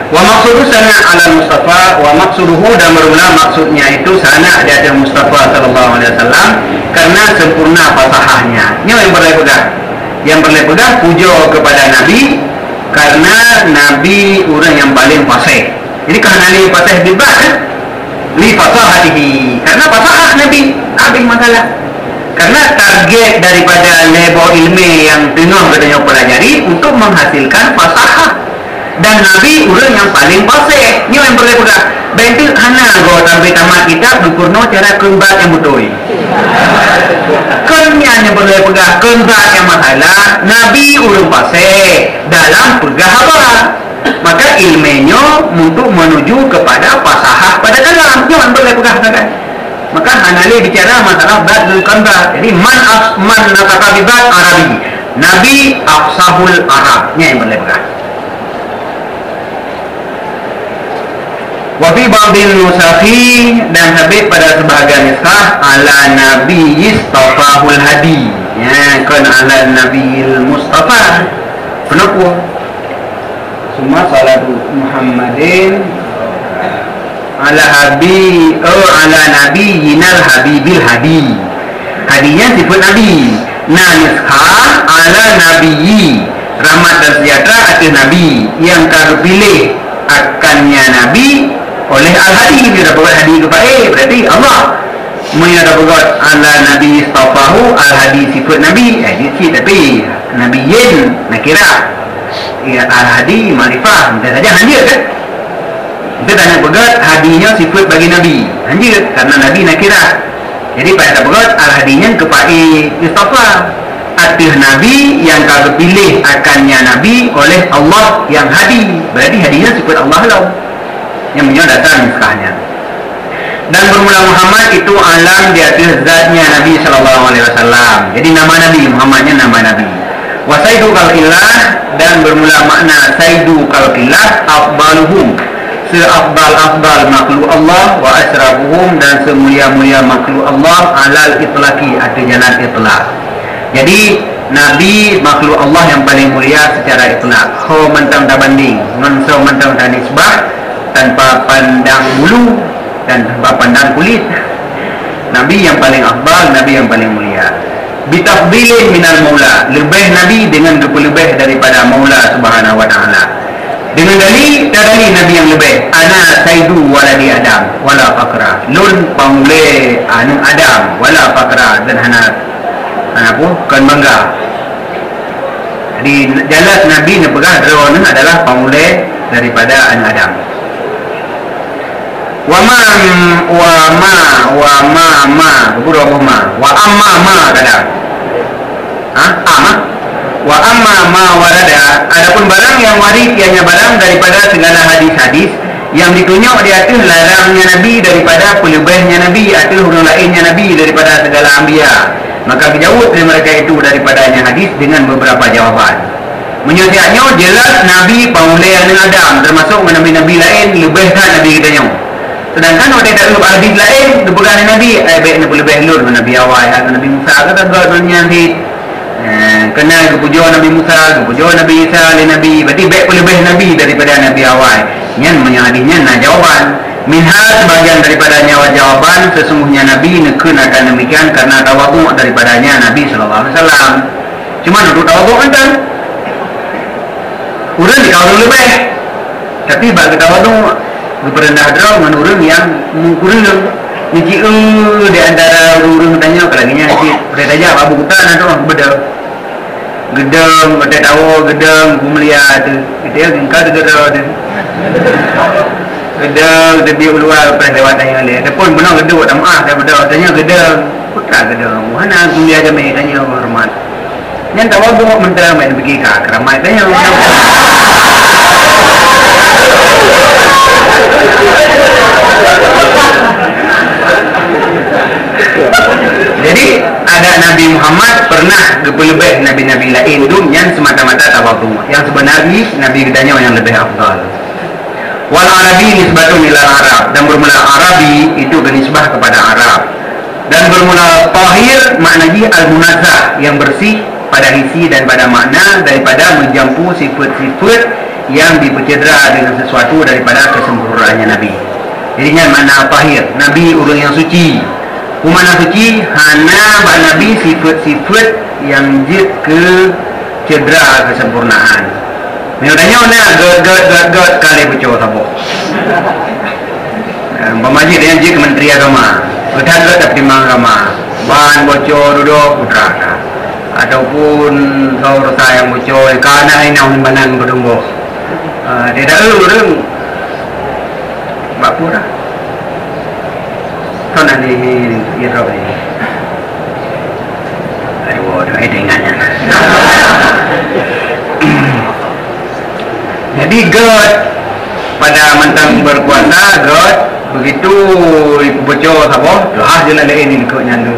A: Wa maksudu sana ala Mustafa wa maksuduhu dan bermula maksudnya itu sana di atas Mustafa sallallahu alaihi wasallam karena sempurna fasahahnya. Ini yang berlepegang. Yang berlepegang puja kepada Nabi karena Nabi orang yang paling fasih. Jadi karena Nabi fasih bebas li fasahatihi karena fasahah Nabi habis masalah. Karena target daripada level ilmu yang tengah katanya pelajari untuk menghasilkan fasahah. Dan Nabi orang yang paling fasih. Ini yang boleh pegang. Bentuk hana go sampai tamat kitab dukurno cara kembat yang betul. Kenyang yang boleh pegang kembat yang masalah. Nabi orang fasih dalam pegang apa? Maka ilmunya untuk menuju kepada fasahah pada dalam. Ini yang boleh pegang kan? Maka hanali bicara masalah bat dan kembat. Jadi man nataqabidat Arabi. Nabi afsahul Arab. Ini yang boleh pegang. Wafi ba'dil nusakhi dan habib pada sebahagian nuskah ala Nabi Istafahul Hadi. Ya, kan ala Nabi Mustafa. Kenapa? Semua salatu Muhammadin ala nabiyinal habibil hadi. Hadinya sifat nabi. Nah, nuskha ala nabiyyi, rahmat dan sejahtera atas nabi yang kami pilih akannya nabi oleh al-hadi. Dia dapat hadi kepada berarti Allah punya dapat ala nabi istafahu al-hadi sifat nabi. Dia tapi nabiyyin nakira, ya al-hadi ma'rifah. Macam saja hanya kan kita tanya pegat hadinya sifat bagi nabi hanya karena nabi nakira. Jadi pada pegat al-hadinya kepada istafa atas nabi yang kami pilih akannya nabi oleh Allah yang hadi. Berarti hadinya sifat Allah lah yang punya dasar nuskahnya. Dan bermula Muhammad itu alam di atas zatnya Nabi SAW. Jadi nama Nabi Muhammadnya nama Nabi. Wa sayyidu khalqillah, dan bermula makna sayyidu khalqillah afdaluhum, seafdal makhluk Allah, wa asrafuhum, dan semulia-mulia makhluk Allah alal itlaqi, ada jalan itlaq. Jadi Nabi makhluk Allah yang paling mulia secara itlaq. Ho mentang tak banding, ngonso mentang tak nisbah, tanpa pandang bulu dan tanpa pandang kulit. Nabi yang paling afdal, Nabi yang paling mulia. Bitafdilin minal maula, lebih Nabi dengan lebih daripada Maula Subhanahu wa ta'ala. Dengan dalil Nabi yang lebih. Ana sayyidu waladi Adam wala fakra, lun pangule anu Adam wala fakra, dan hana apa kan bangga. Jadi jelas Nabi yang pegang drone adalah pangule daripada anu Adam. Wa ma kada. Wa amma ma warada, adapun barang yang warid ianya barang daripada segala hadis-hadis yang ditunjuk di atas larangnya Nabi daripada pelebihnya Nabi atau huruf lainnya Nabi daripada segala anbiya, maka dijawab dari mereka itu daripadanya hadis dengan beberapa jawaban. Menyatakannya jelas Nabi pangulai Adam, termasuk nabi-nabi lain lebihkan Nabi kita nyo. Sedangkan orang tak lupa hadis lain dipegang Nabi, baik lebih lur Nabi awal, Nabi Musa kata dunia ni kena kepujuh Nabi Musa, kepujuh Nabi Isa, Nabi, berarti baik lebih Nabi daripada Nabi awal. Yang menyahadinya nak jawaban. Minha sebagian daripada nyawa jawaban, sesungguhnya Nabi akan demikian karena tawadhu daripadanya Nabi SAW. Cuma untuk tawadhu kan? Urang dikawal lebih, tapi bagi tawadhu berendah draw dengan orang yang kurang niji di antara orang tanya kelaginya niji pertanya abu kita nanti orang beda gedeng beda tahu gedeng kumlia tu itu yang engkau gedeng gedeng lebih luar perlewatan yang lain. Adapun benar gedeng tak maaf saya beda tanya gedeng putra gedeng mana kumlia jamai tanya hormat yang tahu buat mentera main pergi ke keramai tanya. Jadi ada Nabi Muhammad pernah lebih nabi-nabi lain itu yang semata-mata tawadhu. Yang sebenarnya Nabi kitanya yang lebih afdal. Wal Arabi nisbatun ila Arab, dan bermula Arabi itu benisbah kepada Arab. Dan bermula tahir maknanya al-munazzah, yang bersih pada isi dan pada makna daripada menjampu sifat-sifat yang dipecedera dengan sesuatu daripada kesempurnaannya Nabi. Jadinya makna tahir, Nabi orang yang suci. Umana suci hana bak Nabi sifat-sifat yang jid ke cedera kesempurnaan. Menurutnya mana god kali bocor sabuk. Pemajid yang jid Menteri Agama, god terima agama, bahan bocor duduk putra, ataupun saudara yang bocor karena ini orang banang berdumbo. Dia tak orang bak pura. Kau nanti ini apa ini? Aduh, dah dengannya. Jadi God pada mentang berkuasa, God begitu bocor apa? Lah jalan lain ikutnya tu.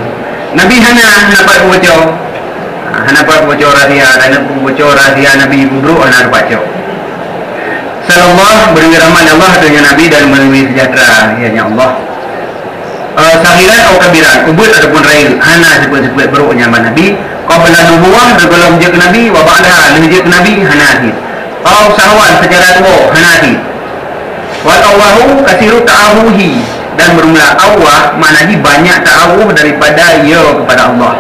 A: Nabi hana dapat bocor, hana dapat bocor rahsia, hana bocor rahsia Nabi buruk hana dapat bocor. Sallallahu beri rahmat Allah dengan Nabi dan memberi sejahtera, ya Allah. Sahiran atau kabiran ubud ataupun rail hana sebut-sebut beruknya Nabi qabla nubuwah sebelum dia ke Nabi wa ba'daha dia ke Nabi hana hadis au sahwan secara tua hana hadis Wal awahu kasiru ta'awuhi, dan bermula awah maknanya banyak ta'awuh daripada ya kepada Allah.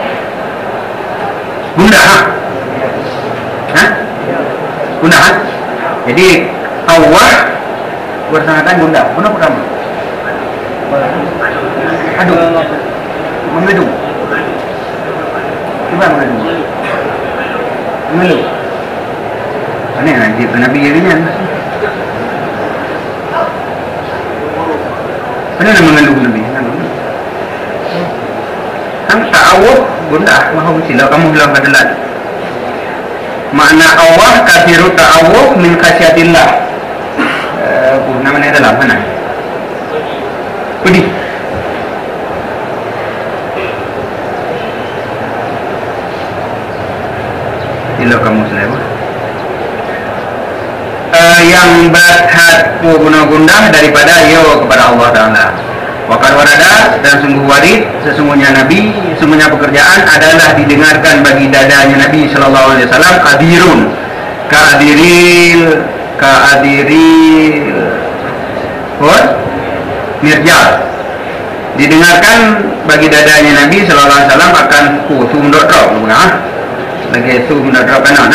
A: Gundah ha? Gundah ha? Jadi awah bersangatan gundah. Gundah pertama aduh, mengedung. Coba mengedung. Mengeluh. Ini nanti Nabi jadinya. Mana nama mengeluh Nabi? Kan ta'awuh gundah. Mahu sila kamu bilang kadalat. Makna awah kathiru ta'awuh min khasyatillah. Namanya dalam mana? Pedih. Sila kamu selewat. Yang berhad guna gundah daripada yo kepada Allah Ta'ala. Wakar warada, dan sungguh warid sesungguhnya Nabi, sesungguhnya pekerjaan adalah didengarkan bagi dadanya Nabi Sallallahu Alaihi Wasallam kadirun, kaadiril what? Mirjal, didengarkan bagi dadanya Nabi Sallallahu Alaihi Wasallam akan sum.drop lagi sum.drop kanan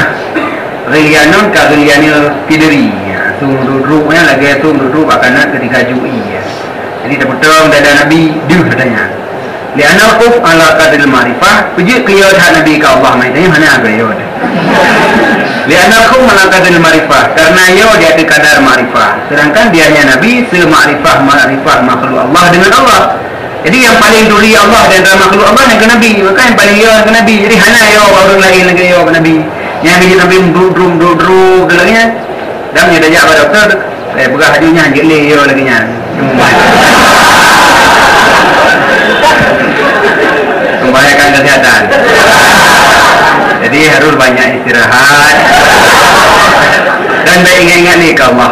A: Rilyanun ka Rilyanil Kidri, sum.drupnya lagi sum.drup akan ketika ju'i. Jadi dia potong dada Nabi dia katanya. Li'anna quf ala qadril ma'rifah, puji qiyad Nabi ka Allah mai tanya mana agak yo. Li'anna quf ala qadril ma'rifah, karena yo dia di kadar ma'rifah. Sedangkan dianya Nabi se-ma'rifah makhluk Allah dengan Allah. Jadi yang paling duli Allah dan makhluk Allah yang ke Nabi, maka yang paling yo ke Nabi. Jadi hana yo orang lain lagi yo ke Nabi. Yang biji Nabi duduk lagi nya. Dan dia ajak pada doktor, begah hajunya jeli yo lagi nya. Membahayakan kesehatan. Jadi harus banyak istirahat dan baik ingat-ingat nih ke Allah.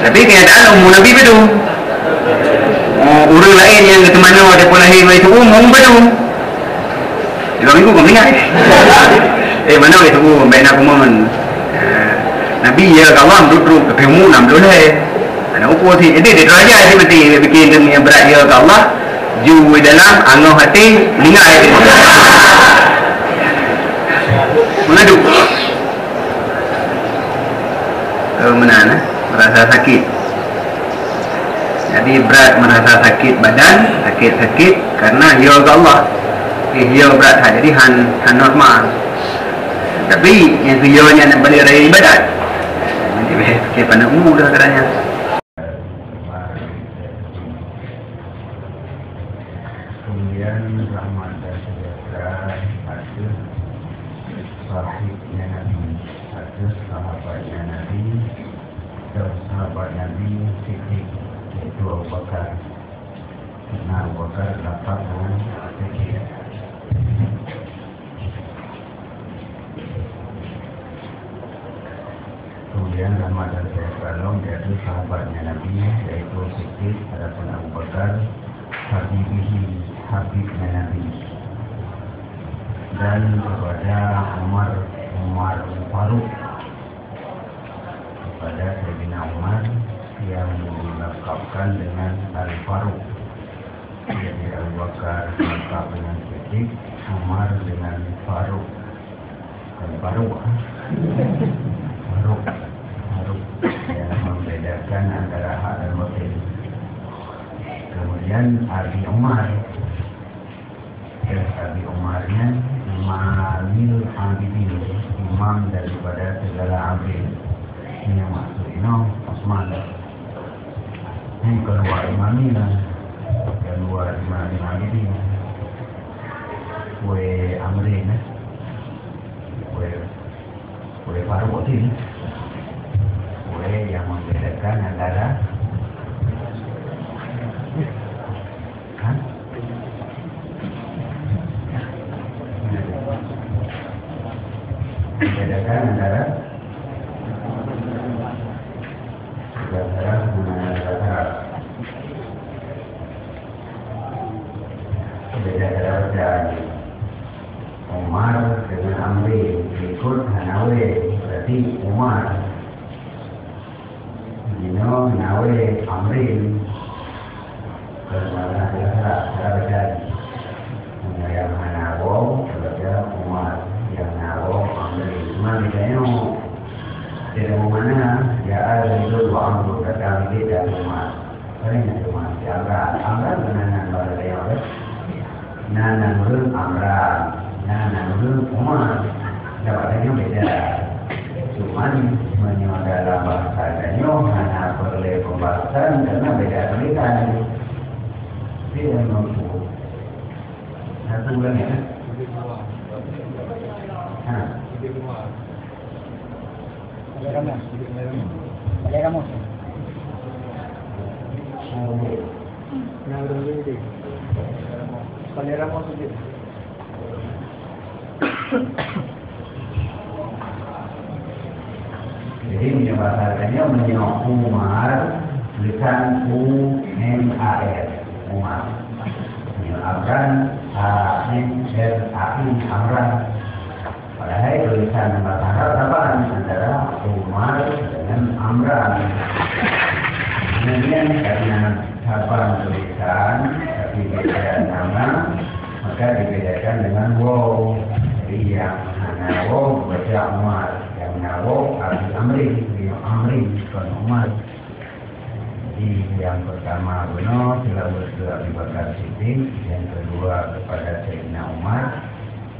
A: Tapi kenyataan umum Nabi betul. Orang lain yang ke mana ada pun lahir itu umum betul. Kalau minggu kau ingat. Mana itu baik nak umum. Nabi ya kawan duduk ke pemu nam boleh. Ana ukur si jadi dia raja si mesti bikin demi yang berat dia ke Allah. Ju dalam angah hati lingai dia. Mengadu. Mana merasa sakit. Jadi berat merasa sakit badan, sakit karena ya ke Allah. Ya berat jadi han normal. Tapi yang tujuannya nak balik raya ibadat. Jadi pada mudah katanya.
B: Kemudian rahmat dan sejahtera atas sahibnya Nabi, atas sahabatnya Nabi, dan sahabat Nabi Siddiq, yaitu Abu Bakar. Nah, Abu Bakar dapat Siddiq. Kemudian rahmat dan sejahtera yaitu sahabatnya Nabi, yaitu Siddiq, adapun Abu Bakar Habibihi, Habibnya Nabi, dan kepada Umar Faruq, kepada Sayyidina Umar yang dilengkapkan dengan Al-Faruq. Jadi Abu Bakar lengkap dengan Siddiq, Umar dengan Faruq. Faruq yang membedakan antara hak dan batil. Kemudian Abi Umar, Abi Umarnya Imamil Abidin, imam daripada segala abid. Ini yang maksud ini Osman. Ini keluar imamina, keluar imamil Abidin. Kue Amrin, kue Faruq ini, kue yang membedakan antara membedakan antara beda cara bacaan. Umar dengan Amri ikut Hanawe berarti Umar. Nawe Amri kerana kerajaan yang Hanawo kerajaan Umar yang Nawo Amri. Mana tidak mana ya ada itu dua amru datang tidak Umar. Karena Umar Amra dengan pada dia Nana Nurul Amra Nana Nurul Umar jawabannya beda. Cuman dalam bahasanya hanya perlu pembahasan karena beda tulisan. Tidak mampu. Satu bulan ya. Jadi menyebarkannya menyok Umar tulisan U-M-A-R Umar menyebabkan A-N-R-A-I Amran. Padahal tulisan bahasa Arab apaan? Antara Umar dengan Amran. Kemudian karena hafal tulisan tapi beda nama maka dibedakan dengan wow. Jadi yang wow baca Umar, yang nawo Abi Amri, Amri bukan Umar. Jadi yang pertama benar silabus ke Abu Bakar Siddiq, yang kedua kepada Sayyidina Umar,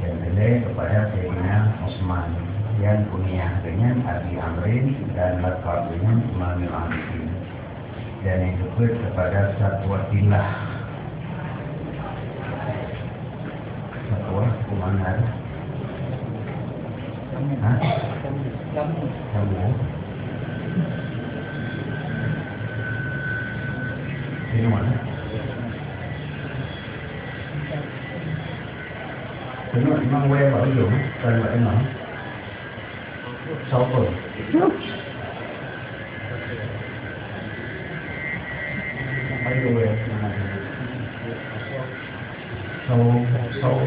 B: yang ketiga kepada Sayyidina Utsman, yang kunyah dengan Abi Amrin dan lakab dengan Imamul Arifin, dan yang kedua kepada Satwatillah. Satwa kemana? Kamu? Ini mana? Ini memang web ở dụng, tên vậy mà. 6 phần. Mấy đuôi sâu.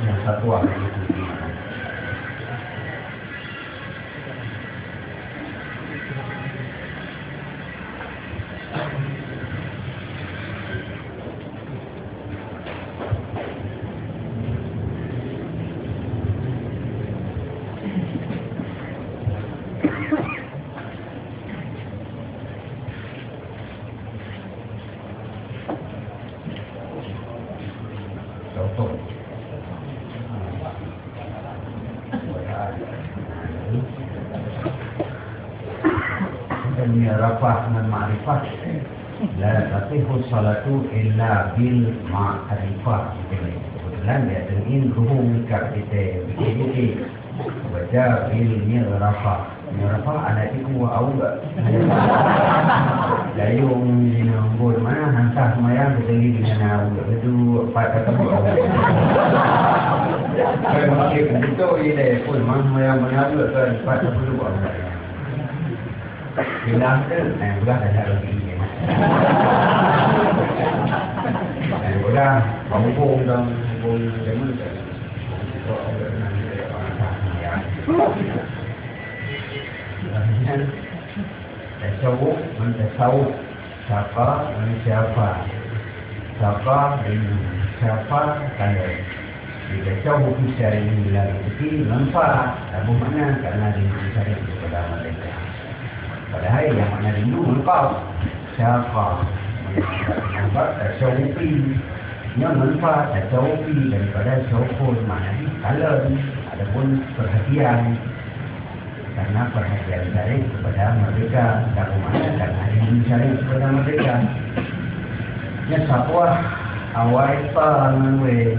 B: Yang satu ada itu. Rafah dan ma'rifah la tatihu salatu illa bil ma'rifah. Kebetulan dia terin ruhum kat kita begini baca bil rafah. Rafah ada itu awal dayung nombor mana hantar semayang kita ni dengan itu pada tempat kalau masih itu ini pun semayang mana kan pada perlu buat bilang tu, sudah ada lagi ni. Sudah, kampung dan kampung zaman tu. Tasawuf, mentasawuf, siapa, siapa, siapa dengan siapa kaya. Jika tasawuf secara ini lagi tapi manfaat, apa mana karena dicari kepada mereka. Padahal yang mana rindu engkau siapa nampak tasawufi yang manfaat tasawufi daripada tasawuf maknanya kalian adapun perhatian karena perhatian saya kepada mereka dan mana karena rindu saya kepada mereka ya sapwa awal panwe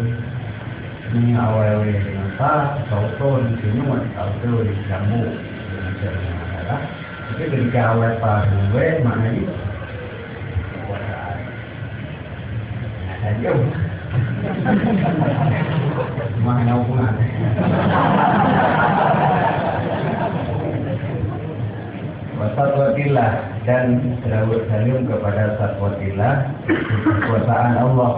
B: ni awal dengan tak sauton kinuan atau di jambu macam mana itu ketika awal gue mana ni? Nah, jauh. Mana hubungan? Alhamdulillah dan selawat salam kepada Safwatillah kekuasaan Allah.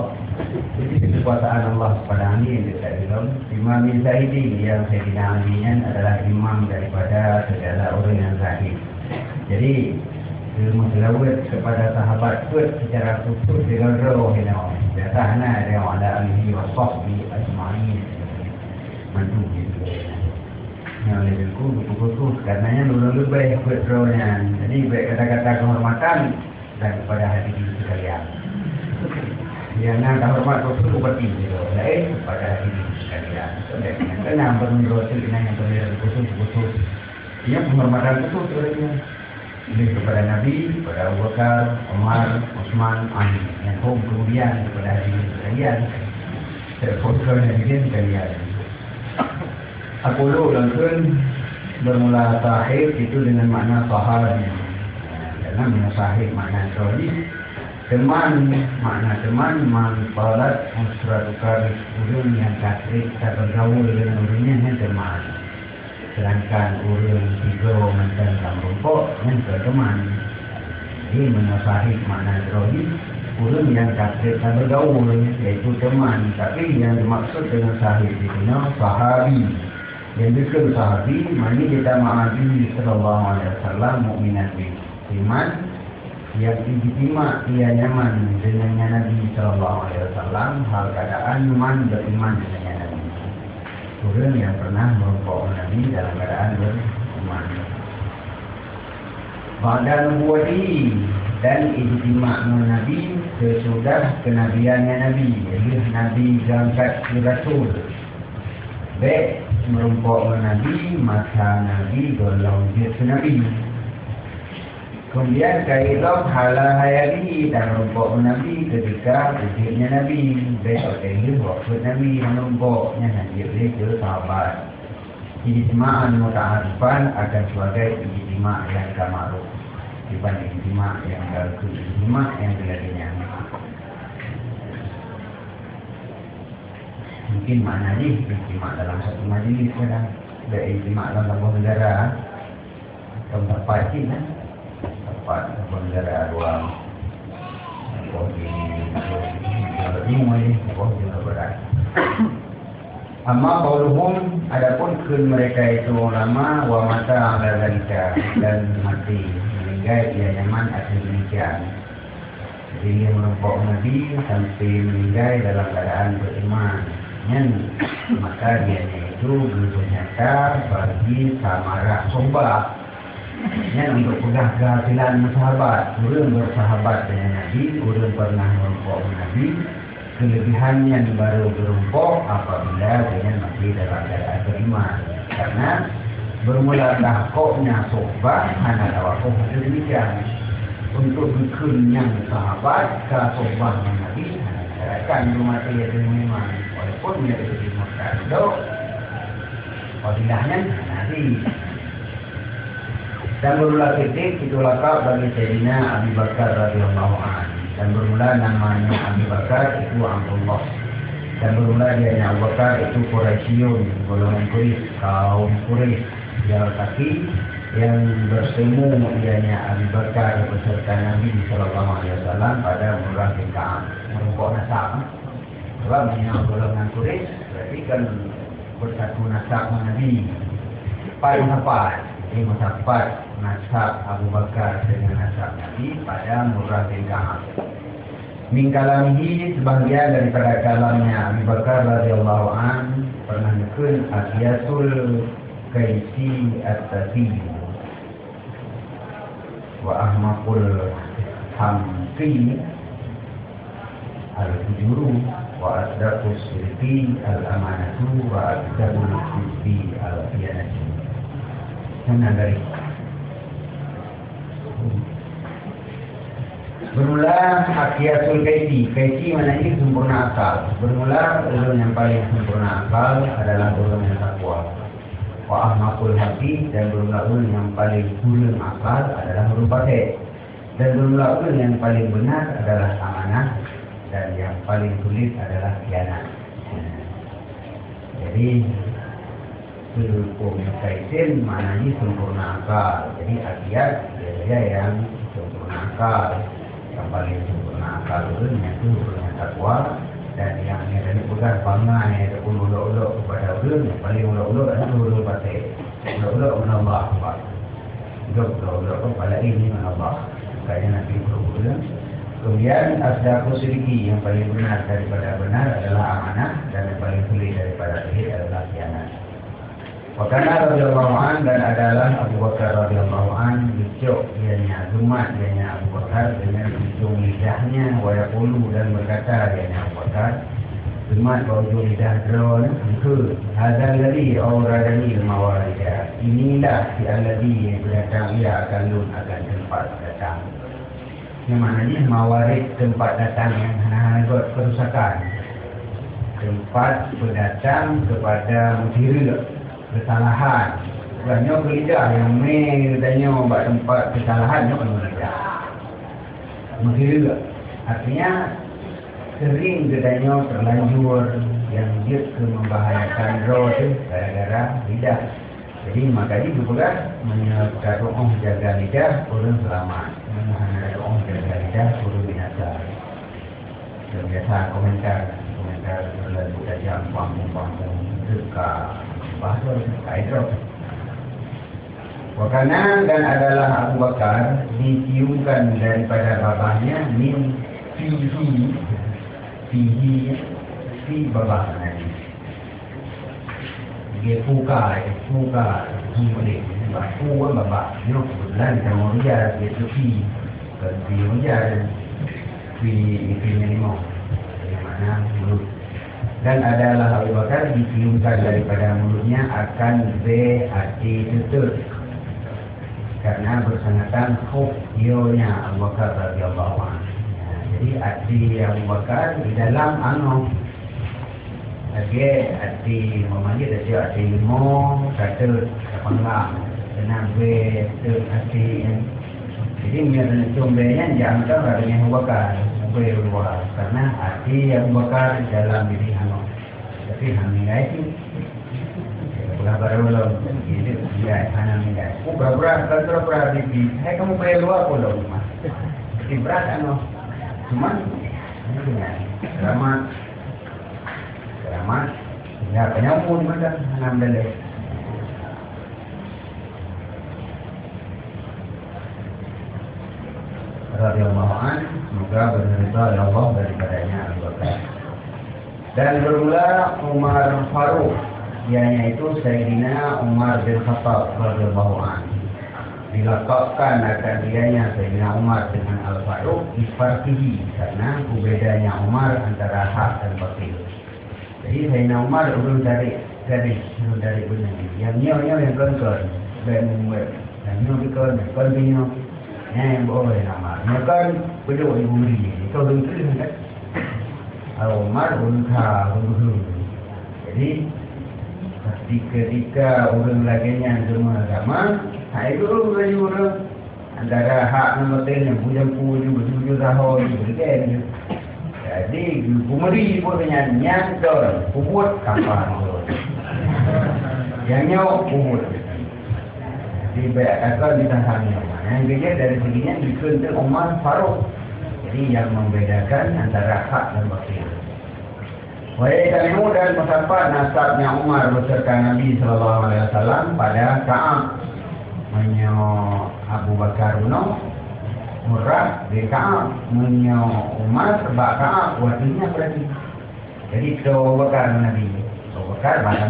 B: Jadi kekuasaan Allah pada ini yang kita bilang Imam bin Zaidi yang saya dinamikan adalah imam daripada segala orang yang zahid. Jadi ilmu selawat kepada sahabat pun secara khusus dengan roh ini. Biasanya dia ada alihi wa sahbihi ajma'in. Mantu gitu. Yang lebihku khusus karenanya dulu baik buat rohnya. Jadi baik kata-kata kehormatan dan kepada hadirin sekalian. Yang nak hormat khusus seperti itu. Lain kepada hadirin sekalian. Kenapa menurut yang berlaku khusus. Ia penghormatan khusus olehnya. Ini kepada Nabi, kepada Abu Bakar, Umar, Utsman, Ali. Yang kemudian kepada hadirin sekalian. Terfokus hadirin sekalian. Aku langsung bermula sahib itu dengan makna sahabi. Dalam makna sahib makna sahabi. Teman, makna teman, manfaat, musra tukar, urun yang katrik, tak bergaul dengan urunnya yang teman. Sedangkan urun tiga mantan dalam rumput, yang teman. Ini makna sahib, makna sahabi. Urun yang katrik, tak bergaul, iaitu teman. Tapi yang dimaksud dengan sahib itu, sahabi. Yang dikir sahabi, mani kita ma'abi sallallahu alaihi wasallam mu'minat bin iman yang ijtima ia nyaman dengannya Nabi sallallahu alaihi wasallam hal keadaan iman beriman dengannya Nabi. Orang yang pernah merupakan Nabi dalam keadaan beriman. Ba'da nubuwati dan ijtima Nabi sesudah kenabiannya Nabi, iaitu Nabi diangkat ke Rasul. Baik merumpok Nabi, masa Nabi golong dia Nabi. Kemudian kailah hala hayali dan merumpok Nabi ketika wujudnya Nabi. Baik kailah waktu Nabi merumpoknya Nabi ke sahabat. Ijtima'an muta'arifan akan sebagai ijtima' yang kamaruf dibanding ijtima' yang galku, ijtima' yang geladinya. Mungkin makna ni ijtima' dalam satu majlis kadang ada ijtima' dalam sebuah negara tempat kita tempat sebuah negara dua berat. Amma qauluhum adapun kun mereka itu ulama wa mata ala zalika dan mati meninggal ia nyaman atas demikian. Jadi yang merumpok Nabi sampai meninggal dalam keadaan beriman. Maka dia itu bernyata bagi samarak sobat untuk pegang kehasilan sahabat. Orang bersahabat dengan Nabi, orang pernah merumpok Nabi. Kelebihannya baru berumpok apabila dengan masih dalam keadaan beriman. Karena bermula tahkoknya sobat hanya waktu demikian. Untuk bikin yang sahabat ke sobat Nabi akan rumah dia beriman. Walaupun dia itu dimakan dok, fadilahnya nanti. Dan bermula ketik itu lakab bagi Sayyidina Abu Bakar radhiyallahu anhu. Dan bermula namanya Abu Bakar itu Abdullah. Dan bermula dia Abu Bakar itu Quraisyun, golongan Quraisy, kaum Quraisy. Jalan kaki yang bersemu ianya Abu Bakar beserta Nabi sallallahu alaihi wasallam pada Murrah bin Ka'ab. Merumpok nasab. Sebab menyangkut golongan Quraisy berarti kan bersatu nasab Nabi. Paling tepat, ini mendapat nasab Abu Bakar dengan nasab Nabi pada Murrah bin Ka'ab. Min kalamihi sebahagian daripada kalamnya Abu Bakar radhiyallahu an pernah nyekun Asyatul Kaisi At-Tafi wa ahmaqul hamqi al-fujuru wa asdaqus sirti al-amanatu wa asdaqul sirti al-fiyanatu. Mana dari bermula Akiyatul Kaisi. Kaisi maknanya sempurna akal. Bermula ulun yang paling sempurna akal adalah ulun yang takwa. Wa ahmaqul hati dan bermula ulun yang paling kurang akal adalah huruf fasih. Dan bermula ulun yang paling benar adalah amanah dan yang paling sulit adalah khianat. Jadi Hukum kaitin maknanya sempurna akal. Jadi akiat dia yang sempurna akal. Yang paling sempurna akal itu punya takwa. Dan yang ini bukan pangai ada ulur-ulur kepada ulur. Yang paling ulur-ulur adalah ulur batin. Ulur-ulur menambah apa? Ulur-ulur kepada ini menambah. Kayaknya nanti ulur-ulur. Kemudian asdaku sedikit yang paling benar daripada benar adalah amanah. Dan yang paling sulit daripada sulit adalah khianat. Wakana radhiyallahu an dan adalah Abu Bakar radhiyallahu an dicuk dianya Zumat dianya Abu Bakar dengan ujung lidahnya wa yaqulu dan berkata dianya Abu Bakar Zumat ke ujung lidah drone ke hadzal ladzi awradani al-mawarida inilah si alladzi yang datang ia akan tempat datang. Yang maknanya mawarid tempat datang yang hana-hana buat kerusakan, tempat berdatang kepada mutiara kesalahan. Banyak lidah yang tanya buat tempat kesalahan yang penuh lidah. Mungkin juga. Artinya sering katanya terlanjur yang dia membahayakan roh itu gara-gara lidah. Jadi makanya juga menyebabkan doa jaga lidah orang selamat. Menyebabkan doa jaga lidah orang binasa. Biasa komentar berlalu tajam panggung-panggung dekat bahasa kaidro. Wakana dan adalah Abu Bakar diciumkan daripada babahnya min fihi babah nanti. Dia buka boleh. Bukan babah. Dia kebetulan kamu dia fi dia fi minimum. Di mana mulut. Dan adalah Abu Bakar diciumkan daripada mulutnya akan hati tutur karena bersangatan khuf ionya Abu Bakar radhiyallahu anhu. Jadi hati Abu Bakar di dalam lagi hati memanggil dia hati limo kata panggang dengan hati yang jadi menjadi contohnya jangan tahu dengan Abu Bakar berubah karena hati yang bakar dalam diri hano. Tapi hamilah itu baru itu dia hamilah. Berapa di hai kamu berluar pulau rumah. Di berat ano. Cuman selamat ya penyambut macam alhamdulillah. Radhiyallahu anhu, semoga berridha Allah daripadanya Abu Bakar. Dan bermula Umar Faruq, yaitu Sayyidina Umar bin Khattab radhiyallahu anhu. Dilakabkan akan dianya Sayyidina Umar dengan Al-Faruq isfarqihi karena bedanya Umar antara hak dan batil. Jadi Sayyidina Umar urus dari benar. Yang nyo yang kon dan nyo kon yang boleh nama. Maka beliau ibu beri. Kau dengar kan? Umar unta dulu. Jadi ketika orang laginya semua agama, itu orang antara hak dan batil yang puja-puja betul-betul sahur berbeda. Jadi kumari pun nyantol, kubut kampar. Yang nyawa kubut. Di akal ditangani. Yang beda dari seginya dikenal Umar Faruq. Jadi yang membedakan antara hak dan batil. Wahai dan mendapat nasabnya Umar beserta Nabi Sallallahu Alaihi Wasallam pada Ka'ab menyo Abu Bakar Uno Murrah di Ka'ab menyo Umar sebab Ka'ab waktunya berarti. Jadi Abu Bakar Nabi Abu Bakar bahasa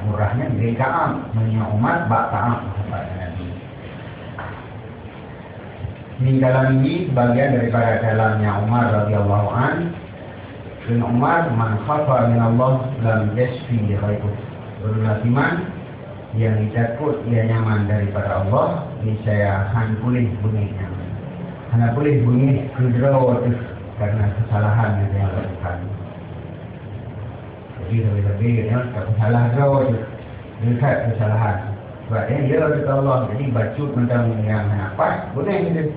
B: murahnya di Ka'ab menyo Umar bak Ka'ab pada Nabi. Ini kalam ini sebagian daripada kalamnya Umar radhiyallahu an. Dan Umar man khafa min Allah lam yashfi ghaibu. Berlatiman yang takut ia nyaman daripada Allah, ini saya pulih bunyi nyaman. Hanya pulih bunyi kudro karena kesalahan yang dia lakukan. Jadi lebih-lebih kesalahan kau dekat kesalahan. Sebabnya dia kata Allah, jadi bacut tentang yang apa, boleh gitu.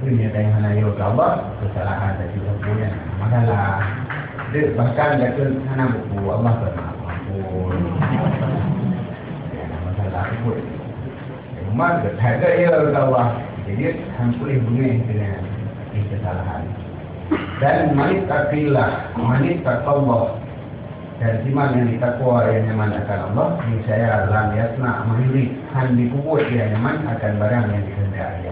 B: Ini yang hanya ya Allah kesalahan dan juga punya masalah. Bahkan jika hanya buku Allah bermaafun. sebut. Umar berkata ya Allah. Jadi hampir bunyi dengan kesalahan. Dan manitakillah, manitakillah. Dan siman yang ditakwa yang nyaman akan Allah, niscaya lam yasna mahirid han dikubur yang nyaman akan barang yang dikehendaki.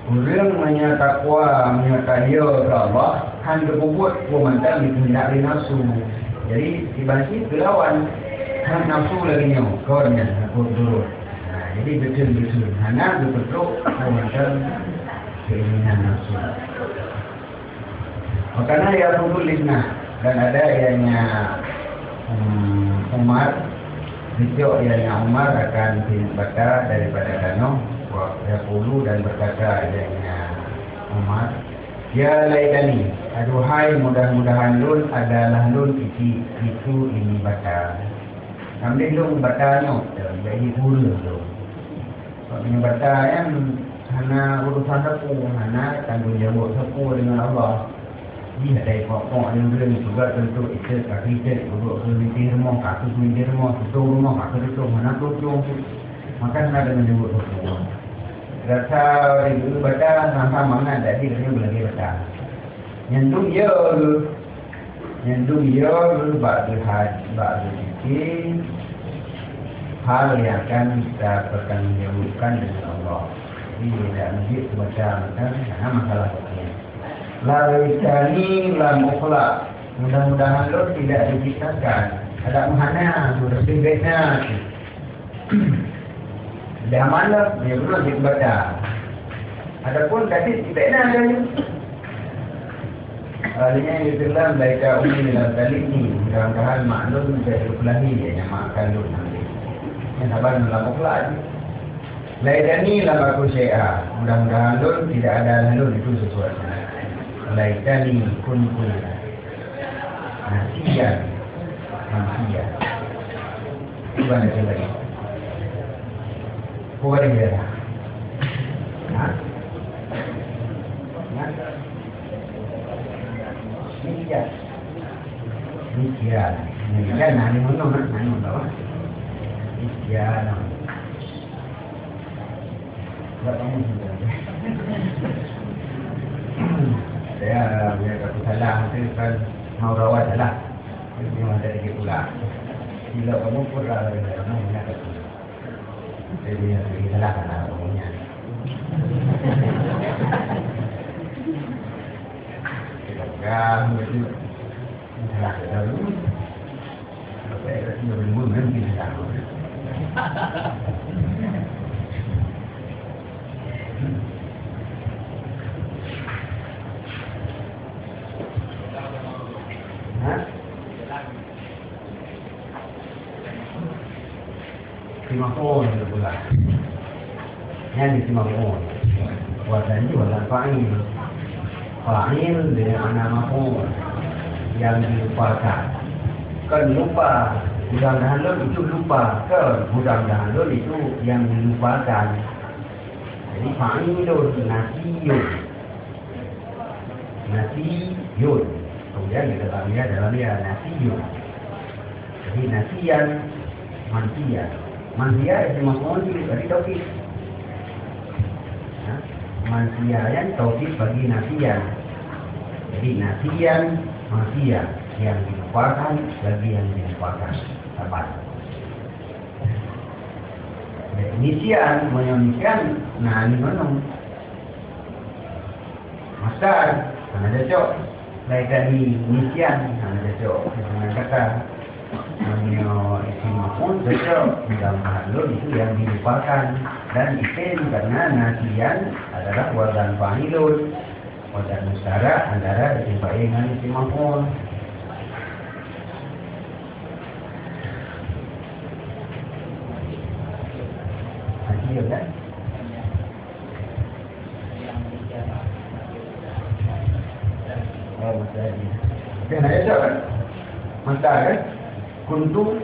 B: Orang menyatakwa menyatakan ya Allah, han dikubur komentar dikehendaki nafsu. Jadi dibagi kelawan han nafsu lagi nyawa, kawannya aku turut. Jadi betul-betul hanya betul komentar keinginan nafsu. Makanya ya Rasulullah. Dan ada ianya Umar, video ianya Umar akan baca daripada Kano, Yaqulu dan berkata ianya Umar, ya laitani, aduhai mudah-mudahan lun adalah lun itu ini baca. Kami lun bacanya, jadi guru tu. Kalau ini baca yang hanya urusan sapu, hanya tanggung jawab sapu dengan Allah. Dia dari pokok yang belum juga tentu itu kaki itu untuk kelintir rumah, kaki kelintir rumah, tutup rumah, kaki tutup mana tutup, maka nak dengan jemput tutup. Rasa itu baca sampai mana jadi dia boleh baca. Nyandung ya, bagi fikir hal yang akan kita pertanggungjawabkan dengan Allah. Jadi tidak mesti baca karena masalah ini. Laitani lam ukhla. Mudah-mudahan lo tidak diciptakan. Ada mana sudah sebetnya. Dah mana dia belum dibaca. Adapun tadi sebetnya ada ni. Alinya Islam laika ummi dalam kali ini. Mudah-mudahan maklum dari Ibrahim yang makan lo nanti. Yang sabar lam ukhla. Laitani lam aku syai'a. Mudah-mudahan lo tidak ada lo itu sesuatu. Laitani kuntu nasiyan manusia. Gimana coba ini? Bukan dia dah. Nasiyan. Nasiyan nani mana? Nani mana? Nasiyan. Tak tahu sudah. Saya kata salah itu kan mau rawat salah. Ini ada lagi pula. Bila kamu pura dari mana nak tu? Jadi lagi salah kan orangnya. Kamu itu salah dulu. Apa yang belum mungkin salah. Timahon pula. Yang di Timahon. Wajan juga fa'il. Fa'il dengan mana mahon yang dilupakan. Kan lupa. Mudah-mudahan lo itu lupa. Kan mudah-mudahan lo itu yang dilupakan. Jadi fa'ilun nasiyun. Nasiyun. Kemudian di dalamnya nasiyun. Jadi nasiyan mansiya. Mansiya itu maksudnya dari tauhid. Mansiya yang tauhid bagi nasiyan. Jadi nasiyan mansiya yang dilupakan bagi yang dilupakan. Tepat. Nisian menyonisian, nah ini mana? Masar, mana cocok? Baik tadi nisian, mana cocok? Dengan kata menyo isi maupun cocok dalam halul itu yang dilupakan dan isim karena nasian adalah wajan fa'ilun, wajan mustara antara isim fa'il dengan isim maupun. Iya kan? Oh, masanya. Kena aja kan? Masa kan? Kuntu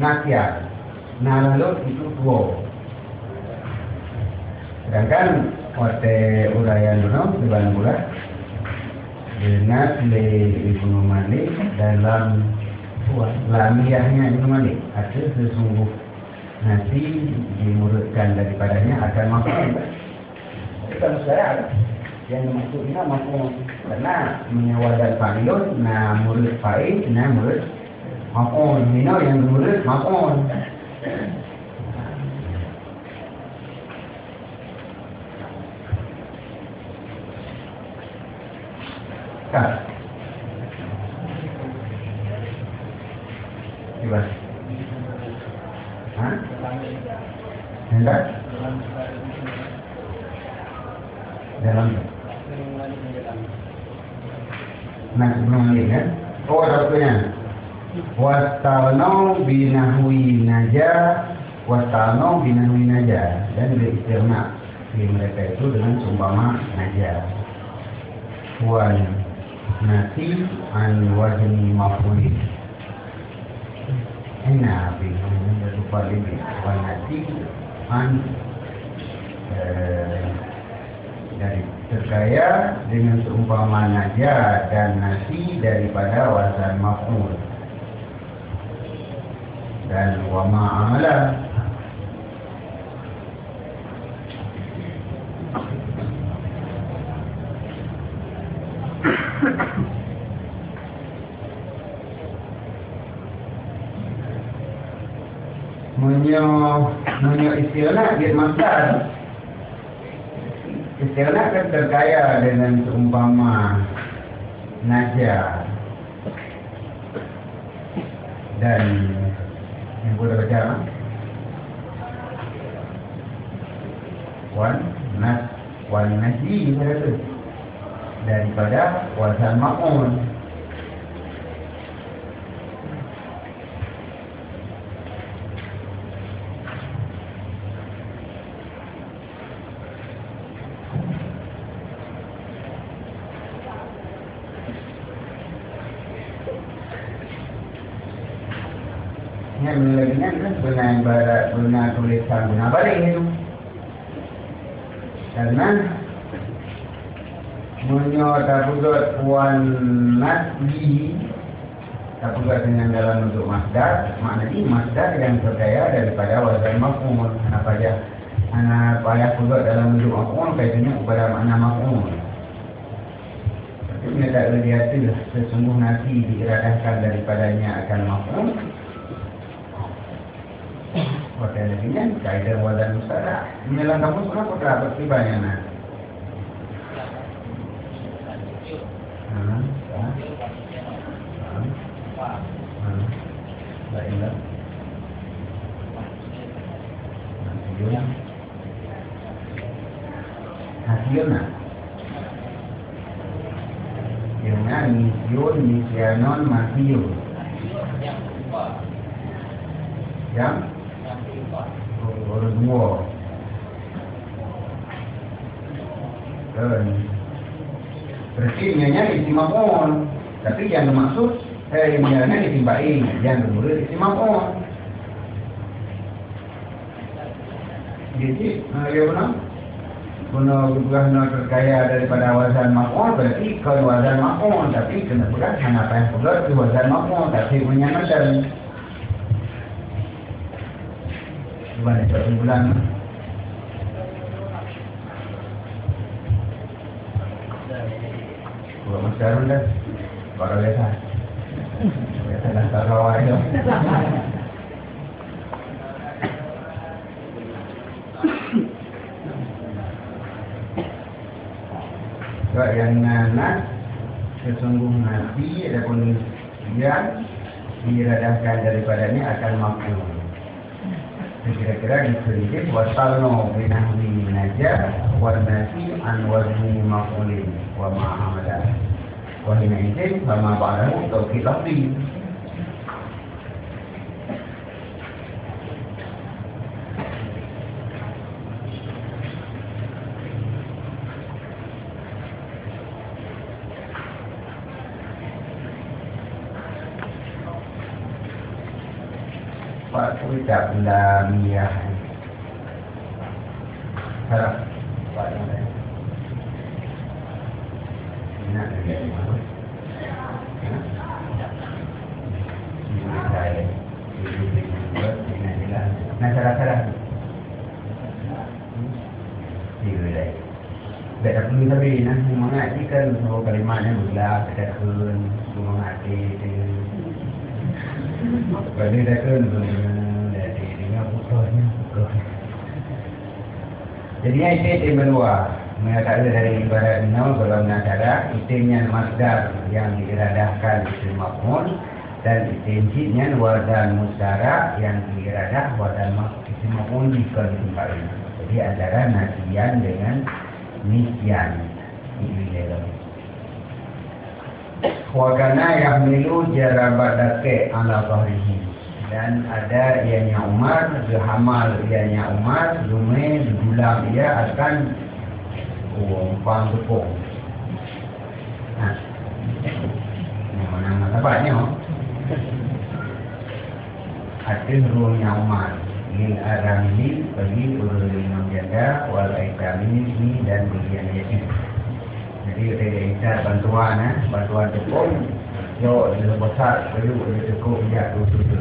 B: nakian. Nah lalu itu dua. Sedangkan waktu urayan dulu di Bandung dengan le Ibnu Malik dalam lamiahnya Ibnu Malik ada sesungguh nanti dimurutkan daripadanya akan maf'ul. Bukan saya yang maksudnya maf'ul. Karena menyawadan fa'ilun, na murut fa'il, na murut maf'ul. Mino yang murut maf'ul. Tak. Coba. Hah? Hendak? Dalam. Nah, sebelum ini kan? Oh, satunya. Wastalno binahwi najah, wastalno binahwi najah. Dan beristirna di mereka itu dengan sumpama najah. Wan nasi an wazni maf'ulin. Enak bingung lupa lebih. Wan nasi an dari terkaya dengan seumpama najah dan nasi daripada wazan maf'ul. Dan wa ma'amala Munyo istilah dia masdar. Istilah kan terkaya dengan seumpama najah dan yang boleh baca wan nasi daripada wazan maf'ul. Benar barat, benar tulisan, benar balik itu. Karena munyo tabugot wan nasi tabugot dengan dalam bentuk masdar, maknanya masdar yang terkaya daripada wazan maf'ul. Kenapa aja? Anak payah tabugot dalam bentuk maf'ul kaitannya kepada makna maf'ul. Tapi dia tak boleh diatur sesungguh nasi diiradahkan daripadanya akan maf'ul. Pada laginya kaidah wazan mustara. Menyelang kamu sudah putra bertibanya nak. Baiklah. Hasilnya. Dengan misyun, misyanon, masyun. Yang berdua dan berarti isi maf'ul, tapi yang dimaksud yang isi fa'il, yang bermurid isi maf'ul. Jadi ya benar guna terkaya daripada wazan maf'ul, berarti kalau wazan maf'ul, tapi kena pegang hanya apa yang pegang di wazan maf'ul, tapi punya nadal. Balik satu bulan. Gua masih ada dah. Baru biasa. Biasa dah tarawih itu. Sebab yang nak sesungguh Nabi adapun yang diradahkan daripadanya akan maf'ul. Kira-kira diselidik wasalno binahwi najah wan nasi an wazni maf'ulin wa ma'amala wa hina izin sama ba'dahu tauqid lafzi. Pak ucap lamiyah harap Pak yang lain nak dia mana ini saya ini buat ini jelas Nak sarah-sarah tu. Dia tak perlu tapi nak semangat ni kan semua kalimatnya belah, katakan, semangat dia. Kalau dia katakan, dia dengar pukulnya. Jadi item berdua, mereka ada dari ibarat nol kalau nak ada itemnya masdar yang diiradahkan isim maf'ul dan item jidnya wazan musyarak yang diiradah wazan isim maf'ul di tempat ini. Jadi antara nasian dengan nisyan ini dalam. Wa kana yahmilu jarabadake ala dhahrihi. Dan ada ianya Umar, berhamal ianya Umar, Zumair, Gulam ia akan umpang tepung. Ini mana tempatnya? Ada ruangnya Umar. Lil aramili bagi urul janda, wal aitamini dan bagian yatim. Jadi ada bantuan, bantuan tepung. Yo, dia besar, perlu dia cukup dia tutur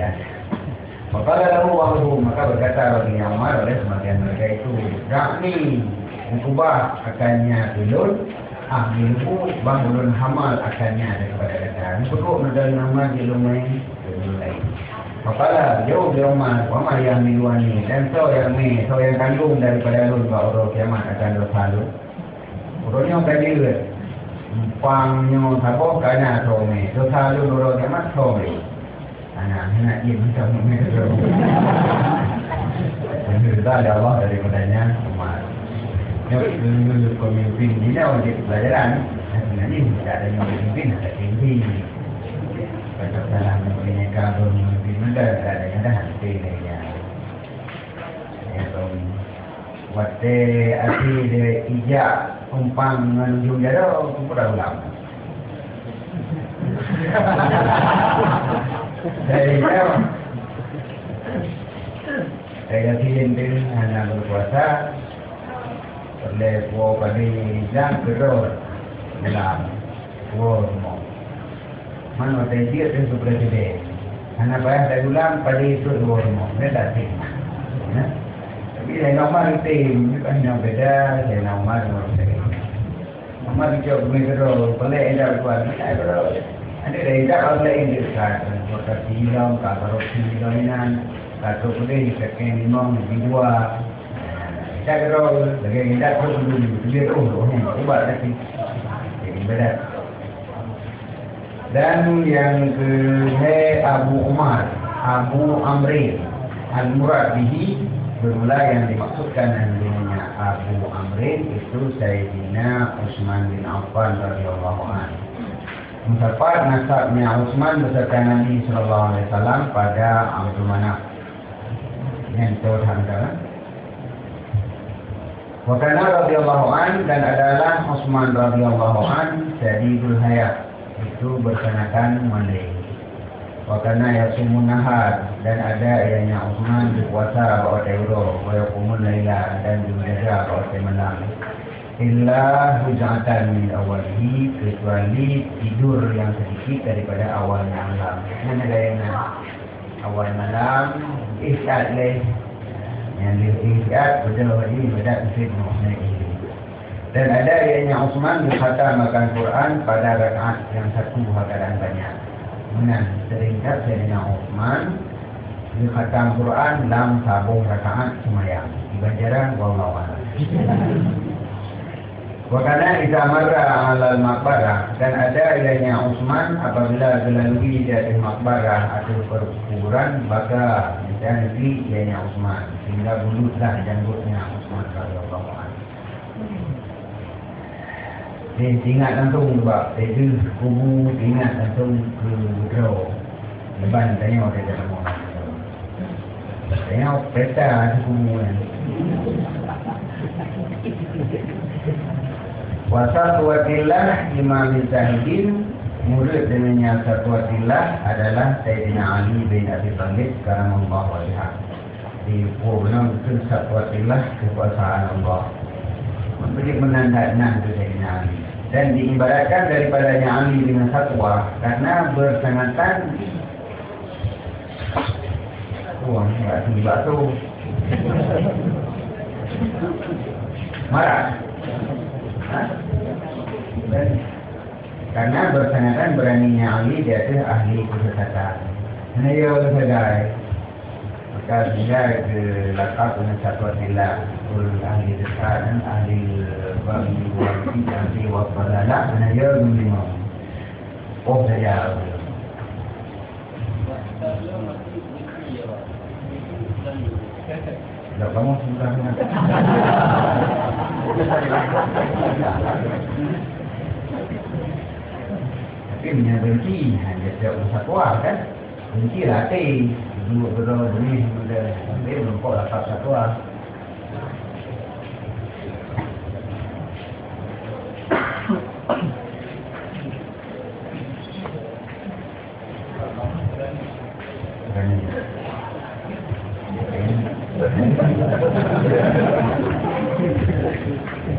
B: dan. Maka lalu waktu maka berkata bagi Umar oleh sebagian mereka itu, "Kami mengubah akannya bilul, ahlimu bangun hamal akannya daripada kata. Cukup menjadi nama dilumai dilumai." Maka jauh dia Umar yang miluani dan so yang kandung daripada lun bahawa kiamat akan berlalu. Urutnya tadi Pangnya sabo kana thome dosa lu noro kiamat thome anak ia macam ni tu. Benar ada Allah daripadanya Umar. Yang pemimpin ini wajib pelajaran. Sebenarnya tidak ada yang pemimpin ada tinggi. Pada dalam mereka pemimpin muda ada yang dah hati dia. Yang waktu asli dia ijak umpang menuju jada aku dah ulang. Saya filem din anak berpuasa oleh wo pada jam kedua dalam wo mo. Mana dia tu presiden. Anak bayar dah ulang pada itu wo mo. Beda sih. Tapi saya normal tim, bukan yang beda, saya normal Umar jawab begitu, boleh ada buat, ada dari dah boleh ini kan, kota silam, kalau silaman, kalau boleh dikatakan imam dua, kita kalau lagi tidak perlu dia ubah lagi, jadi beda. Dan yang ke Abu Amrin al-Murad bihi bermula yang dimaksudkan dengan Abu Amrin itu Sayyidina Utsman bin Affan radhiyallahu anhu. Mendapat nasabnya Utsman beserta Nabi sallallahu alaihi wasallam pada Abdul Manaf. Yang terhadap wa kana radhiyallahu anhu dan adalah Utsman radhiyallahu anhu Sadidul Hayat itu berkenakan mandiri. Wakana yasumun nahar dan ada ianya Utsman berpuasa pada Euro, wayakumul laila dan juga pada malam. Illa hujatan min awalihi kecuali tidur yang sedikit daripada awalnya malam. Mana gayanya awal malam isyak leh yang isyak betul ini bedak fitnah ini. Dan ada ianya Utsman berkhatam makan Quran pada rakaat yang satu hakaran banyak. Menang seringkat Sayyidina Utsman dikhatam Quran dalam sabung rakaat semayang dibacaran wallahu a'lam. Wa kana idza marra 'ala al-maqbarah dan ada ianya Utsman apabila melalui di atas maqbarah atau perkuburan maka nanti ianya Utsman sehingga bulutlah janggutnya Utsman radhiyallahu anhu. Dia ingat langsung sebab dia kubu ingat langsung ke Bukro leban tanya dia dalam orang tanya peta kubu kan wasatuatillah Imam Zahidin murid dengannya satuatillah adalah Sayyidina Ali bin Abi Thalib karamallahu wajhah. Di pulau itu satuatillah kekuasaan Allah menjadi menanda-nanda Sayyidina Ali dan diibaratkan daripadanya Ali dengan satwa karena bersangatan Wah, enggak tinggi batu. Marah. Hah? Karena bersangkutan beraninya Ali dia itu ahli kesesatan. Saya sebagai maka dia lakap dengan satu sila ahli kesesatan, ahli bagi wajib, ahli wafalah. Saya memang saya. Kalau kamu sudah tapi punya benci hanya setiap satwa kan, benci latih dua berdua ini sudah dia belum kok dapat satwa.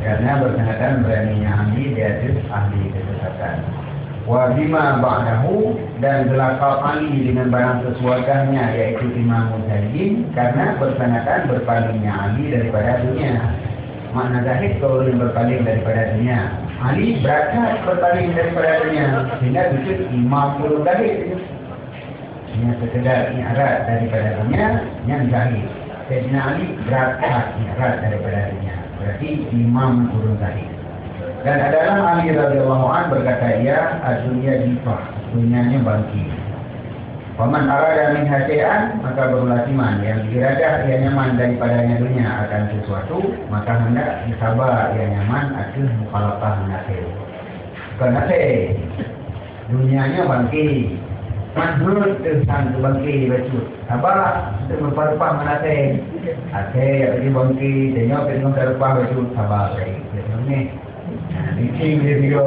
B: Karena bersangkutan beraninya ahli dia itu ahli kesesatan. Wa bima ba'dahu dan gelakau Ali dengan barang sesuatanya yaitu Imam Mujahidin karena bersangkutan berpalingnya Ali daripada dunia. Makna zahid kalau yang berpaling daripada dunia. Ali berangkat berpaling daripada dunia sehingga disebut Imam Mujahid. Yang sekedar i'rad daripada dunia yang zahid. Sayyidina Ali berangkat i'rad daripada dunia. Berarti Imam Mujahid. Dan adalah Ali radhiyallahu anhu berkata ia dunia jifah, dunianya bangkit. Paman arada min hasya'an maka berulasiman yang diradah ia nyaman daripadanya dunia akan sesuatu maka hendak disabar ia nyaman akan mukhalafah nasib. Kerana dunianya bangkit. Manhur tentang bangkit betul. Sabar untuk berparpah menasib. Asyik pergi bangkit, tengok tengok terpah betul sabar baik. Ini. Bikin dia video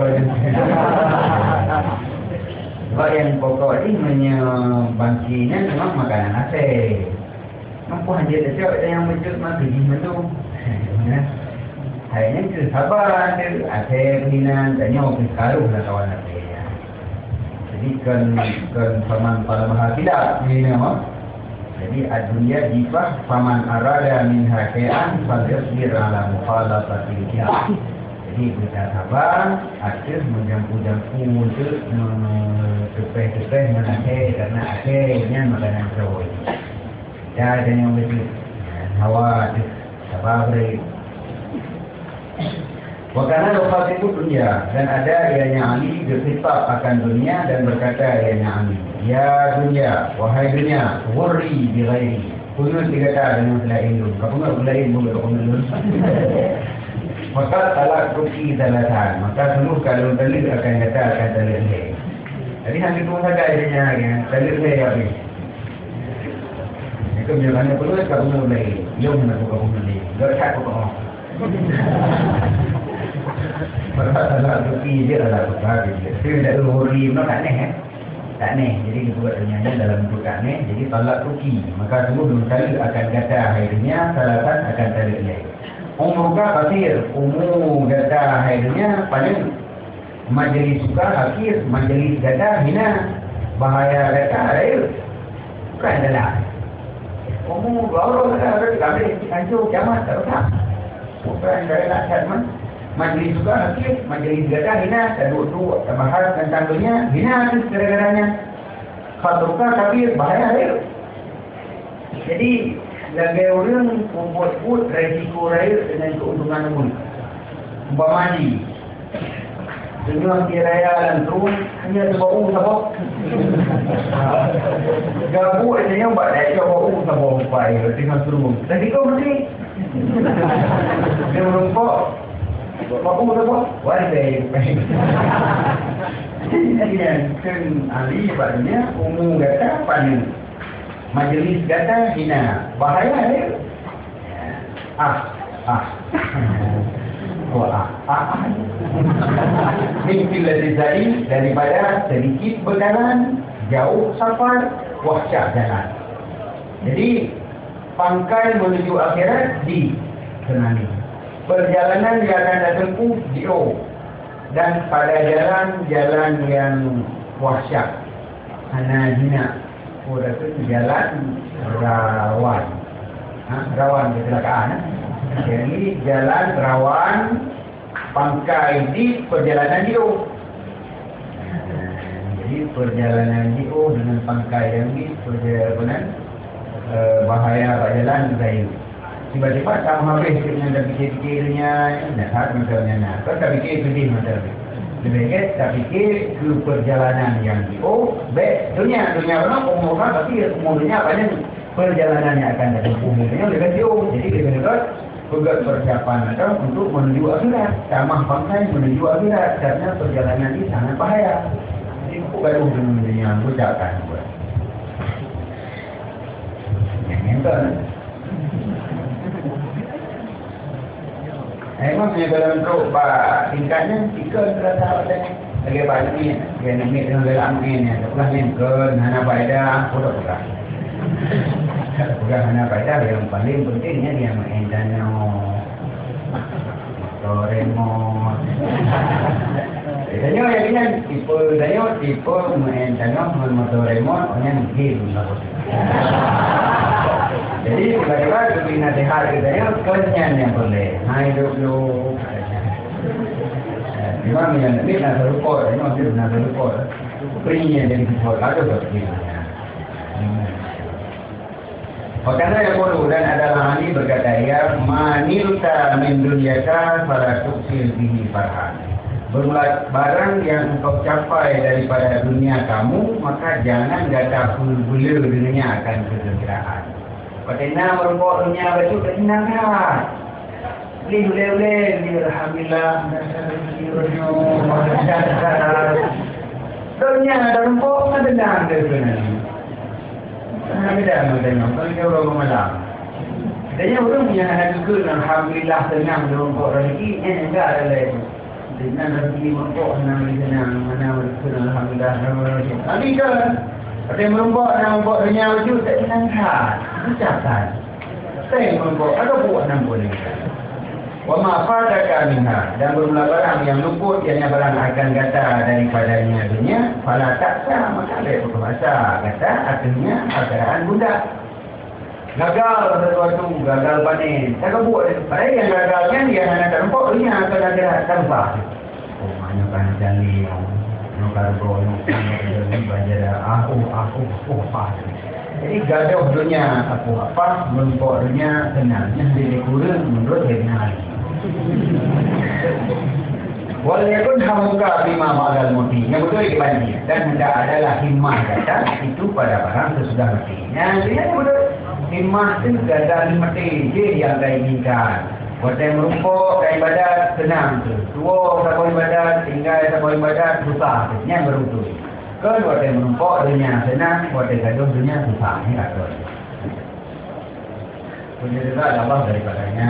B: sebab yang pokok ini menyebangkinya memang makanan nasi mampu hanya tersiap yang betul maka gimana hanya itu sabar asyik pilihan tanya opis karuh lah kawan nasi jadi kan paman pada bahasa tidak ini nama jadi dunia jifah paman arada min hakean falyasbir ala mukhalafatil jihad. Jadi kita sabar, akhir menjampu-jampu untuk tepeh-tepeh menasih karena akhirnya makanan terowoi. Ya, dan yang betul. Hawa, sabar beri. Wakana lupa itu dunia dan ada ianya Ali berkitab akan dunia dan berkata ianya Ali, ya dunia, wahai dunia, wurri bighairi. Kunut dikata dengan selain itu. Kau nak selain itu, kau nak maka talak ruki dalatan maka seluruh kalau dalil akan kata akan dalil dia. Jadi hang itu saja adanya ya dalil dia habis. Itu jangan perlu kamu mulai. Yo nak kamu mulai. Enggak kau. Maka talak ruki dia adalah bagi dia. Dia tidak huri no tak neh. Tak neh. Jadi dibuat ternyata dalam bentuk tak neh. Jadi talak ruki maka seluruh dalil akan kata akhirnya salatan akan dalil dia. Umurka kasir, umur data akhirnya paling majlis suka akhir, majlis data hina, bahaya data akhir, bukan adalah umur baru ada kami hancur kiamat tak bukan adalah kiamat. Majlis suka akhir, majlis data hina, duduk bahas tentang dunia hina itu gara-garanya. Fatuka kafir bahaya akhir. Jadi lagi orang membuat resiko raya dengan keuntungan umum. Umpamanya, semua raya dan turun hanya sebab sabab. Gabung ini yang buat dia sebab sabab upaya dengan turun. Jadi kau mesti dia merumpok. Sebab sabab wajib. Jadi kan Ali barunya umum kata paling. Majlis kata hina bahaya dia. Mimpi lezat daripada sedikit berjalan jauh safar wahsyat jalan. Jadi pangkai menuju akhirat di senani. Perjalanan yang akan ditempuh jauh dan pada jalan yang wahsyat hina itu jalan rawan. Rawan kecelakaan. Jadi jalan rawan pangkai di perjalanan jauh. Jadi perjalanan jauh dengan pangkai yang di perjalanan bahaya kat jalan saya. Tiba-tiba tak habis dengan dah fikir-fikirnya, nak saat macamnya. Kau tak fikir sedih macam tu. Lebih baik tak fikir ke perjalanan yang jauh. Baik dunia mana umur kan tapi umurnya banyak. Perjalanan yang akan datang umurnya lebih jauh. Jadi lebih dekat buat persiapan atau untuk menuju akhirat. Tamah pangkai menuju akhirat karena perjalanan ini sangat bahaya. Jadi bukan untuk yang ucapkan buat. Yang entah. Memang punya dalam teruk pak tingkatnya tiga terasa ada lagi banyak ni yang ni dengan dalam ni setelah ni ke hana faedah pura-pura hana faedah yang paling pentingnya dia main Doraemon Danyo yang ini tipe main Doraemon yang game jadi tiba-tiba lebih nasihat kita kenyan yang boleh hidup lu memang yang ini nak terlupa ini nak terlupa perinya jadi kita ada sepertinya karena yang bodoh dan adalah ini berkata ya manilta min dunyaka fala tuksil bihi farhan bermula barang yang engkau capai daripada dunia kamu maka jangan gata bulu dirinya akan kegembiraan. Patina merupakan dunia baju kesenangan. Boleh, alhamdulillah. Dunia ada rumput ada dah ada sebenarnya. Ada macam kalau dia orang malam. Dan yang orang punya anak juga alhamdulillah senang rumput rezeki enggak ada lagi. Dengan rezeki rumput senang mana alhamdulillah. Tapi kan ada yang merumput dunia baju tak senangkan. Ucapkan saya merumput ada buat enam boleh wa ma'fadaka minha dan bermula barang yang luput ianya barang akan kata daripadanya dunia fala taksa maka dia berkata kata artinya keadaan budak gagal sesuatu gagal panen tak buat pada yang gagalnya dia hanya terlupa dunia akan ada tanpa mana kan jali no karbo no belajar aku pasti. Jadi gaduh dunia apa merumpuk dunia senang yang jadi kurang menurut dengan walaupun hamuka bima ba'dal mati yang betul dibanding dan hendak adalah himmah kata itu pada barang sesudah mati. Yang dia betul himmah itu gagal mati dia yang kita inginkan. Buat yang merumpuk ke ibadat senang tu. Tua sabun ibadat tinggal sabun ibadat susah tu. Yang berutul. Kan buat yang menumpuk dunia senang, buat yang gaduh dunia susah. Ini lah tu. Punya juga Allah daripadanya.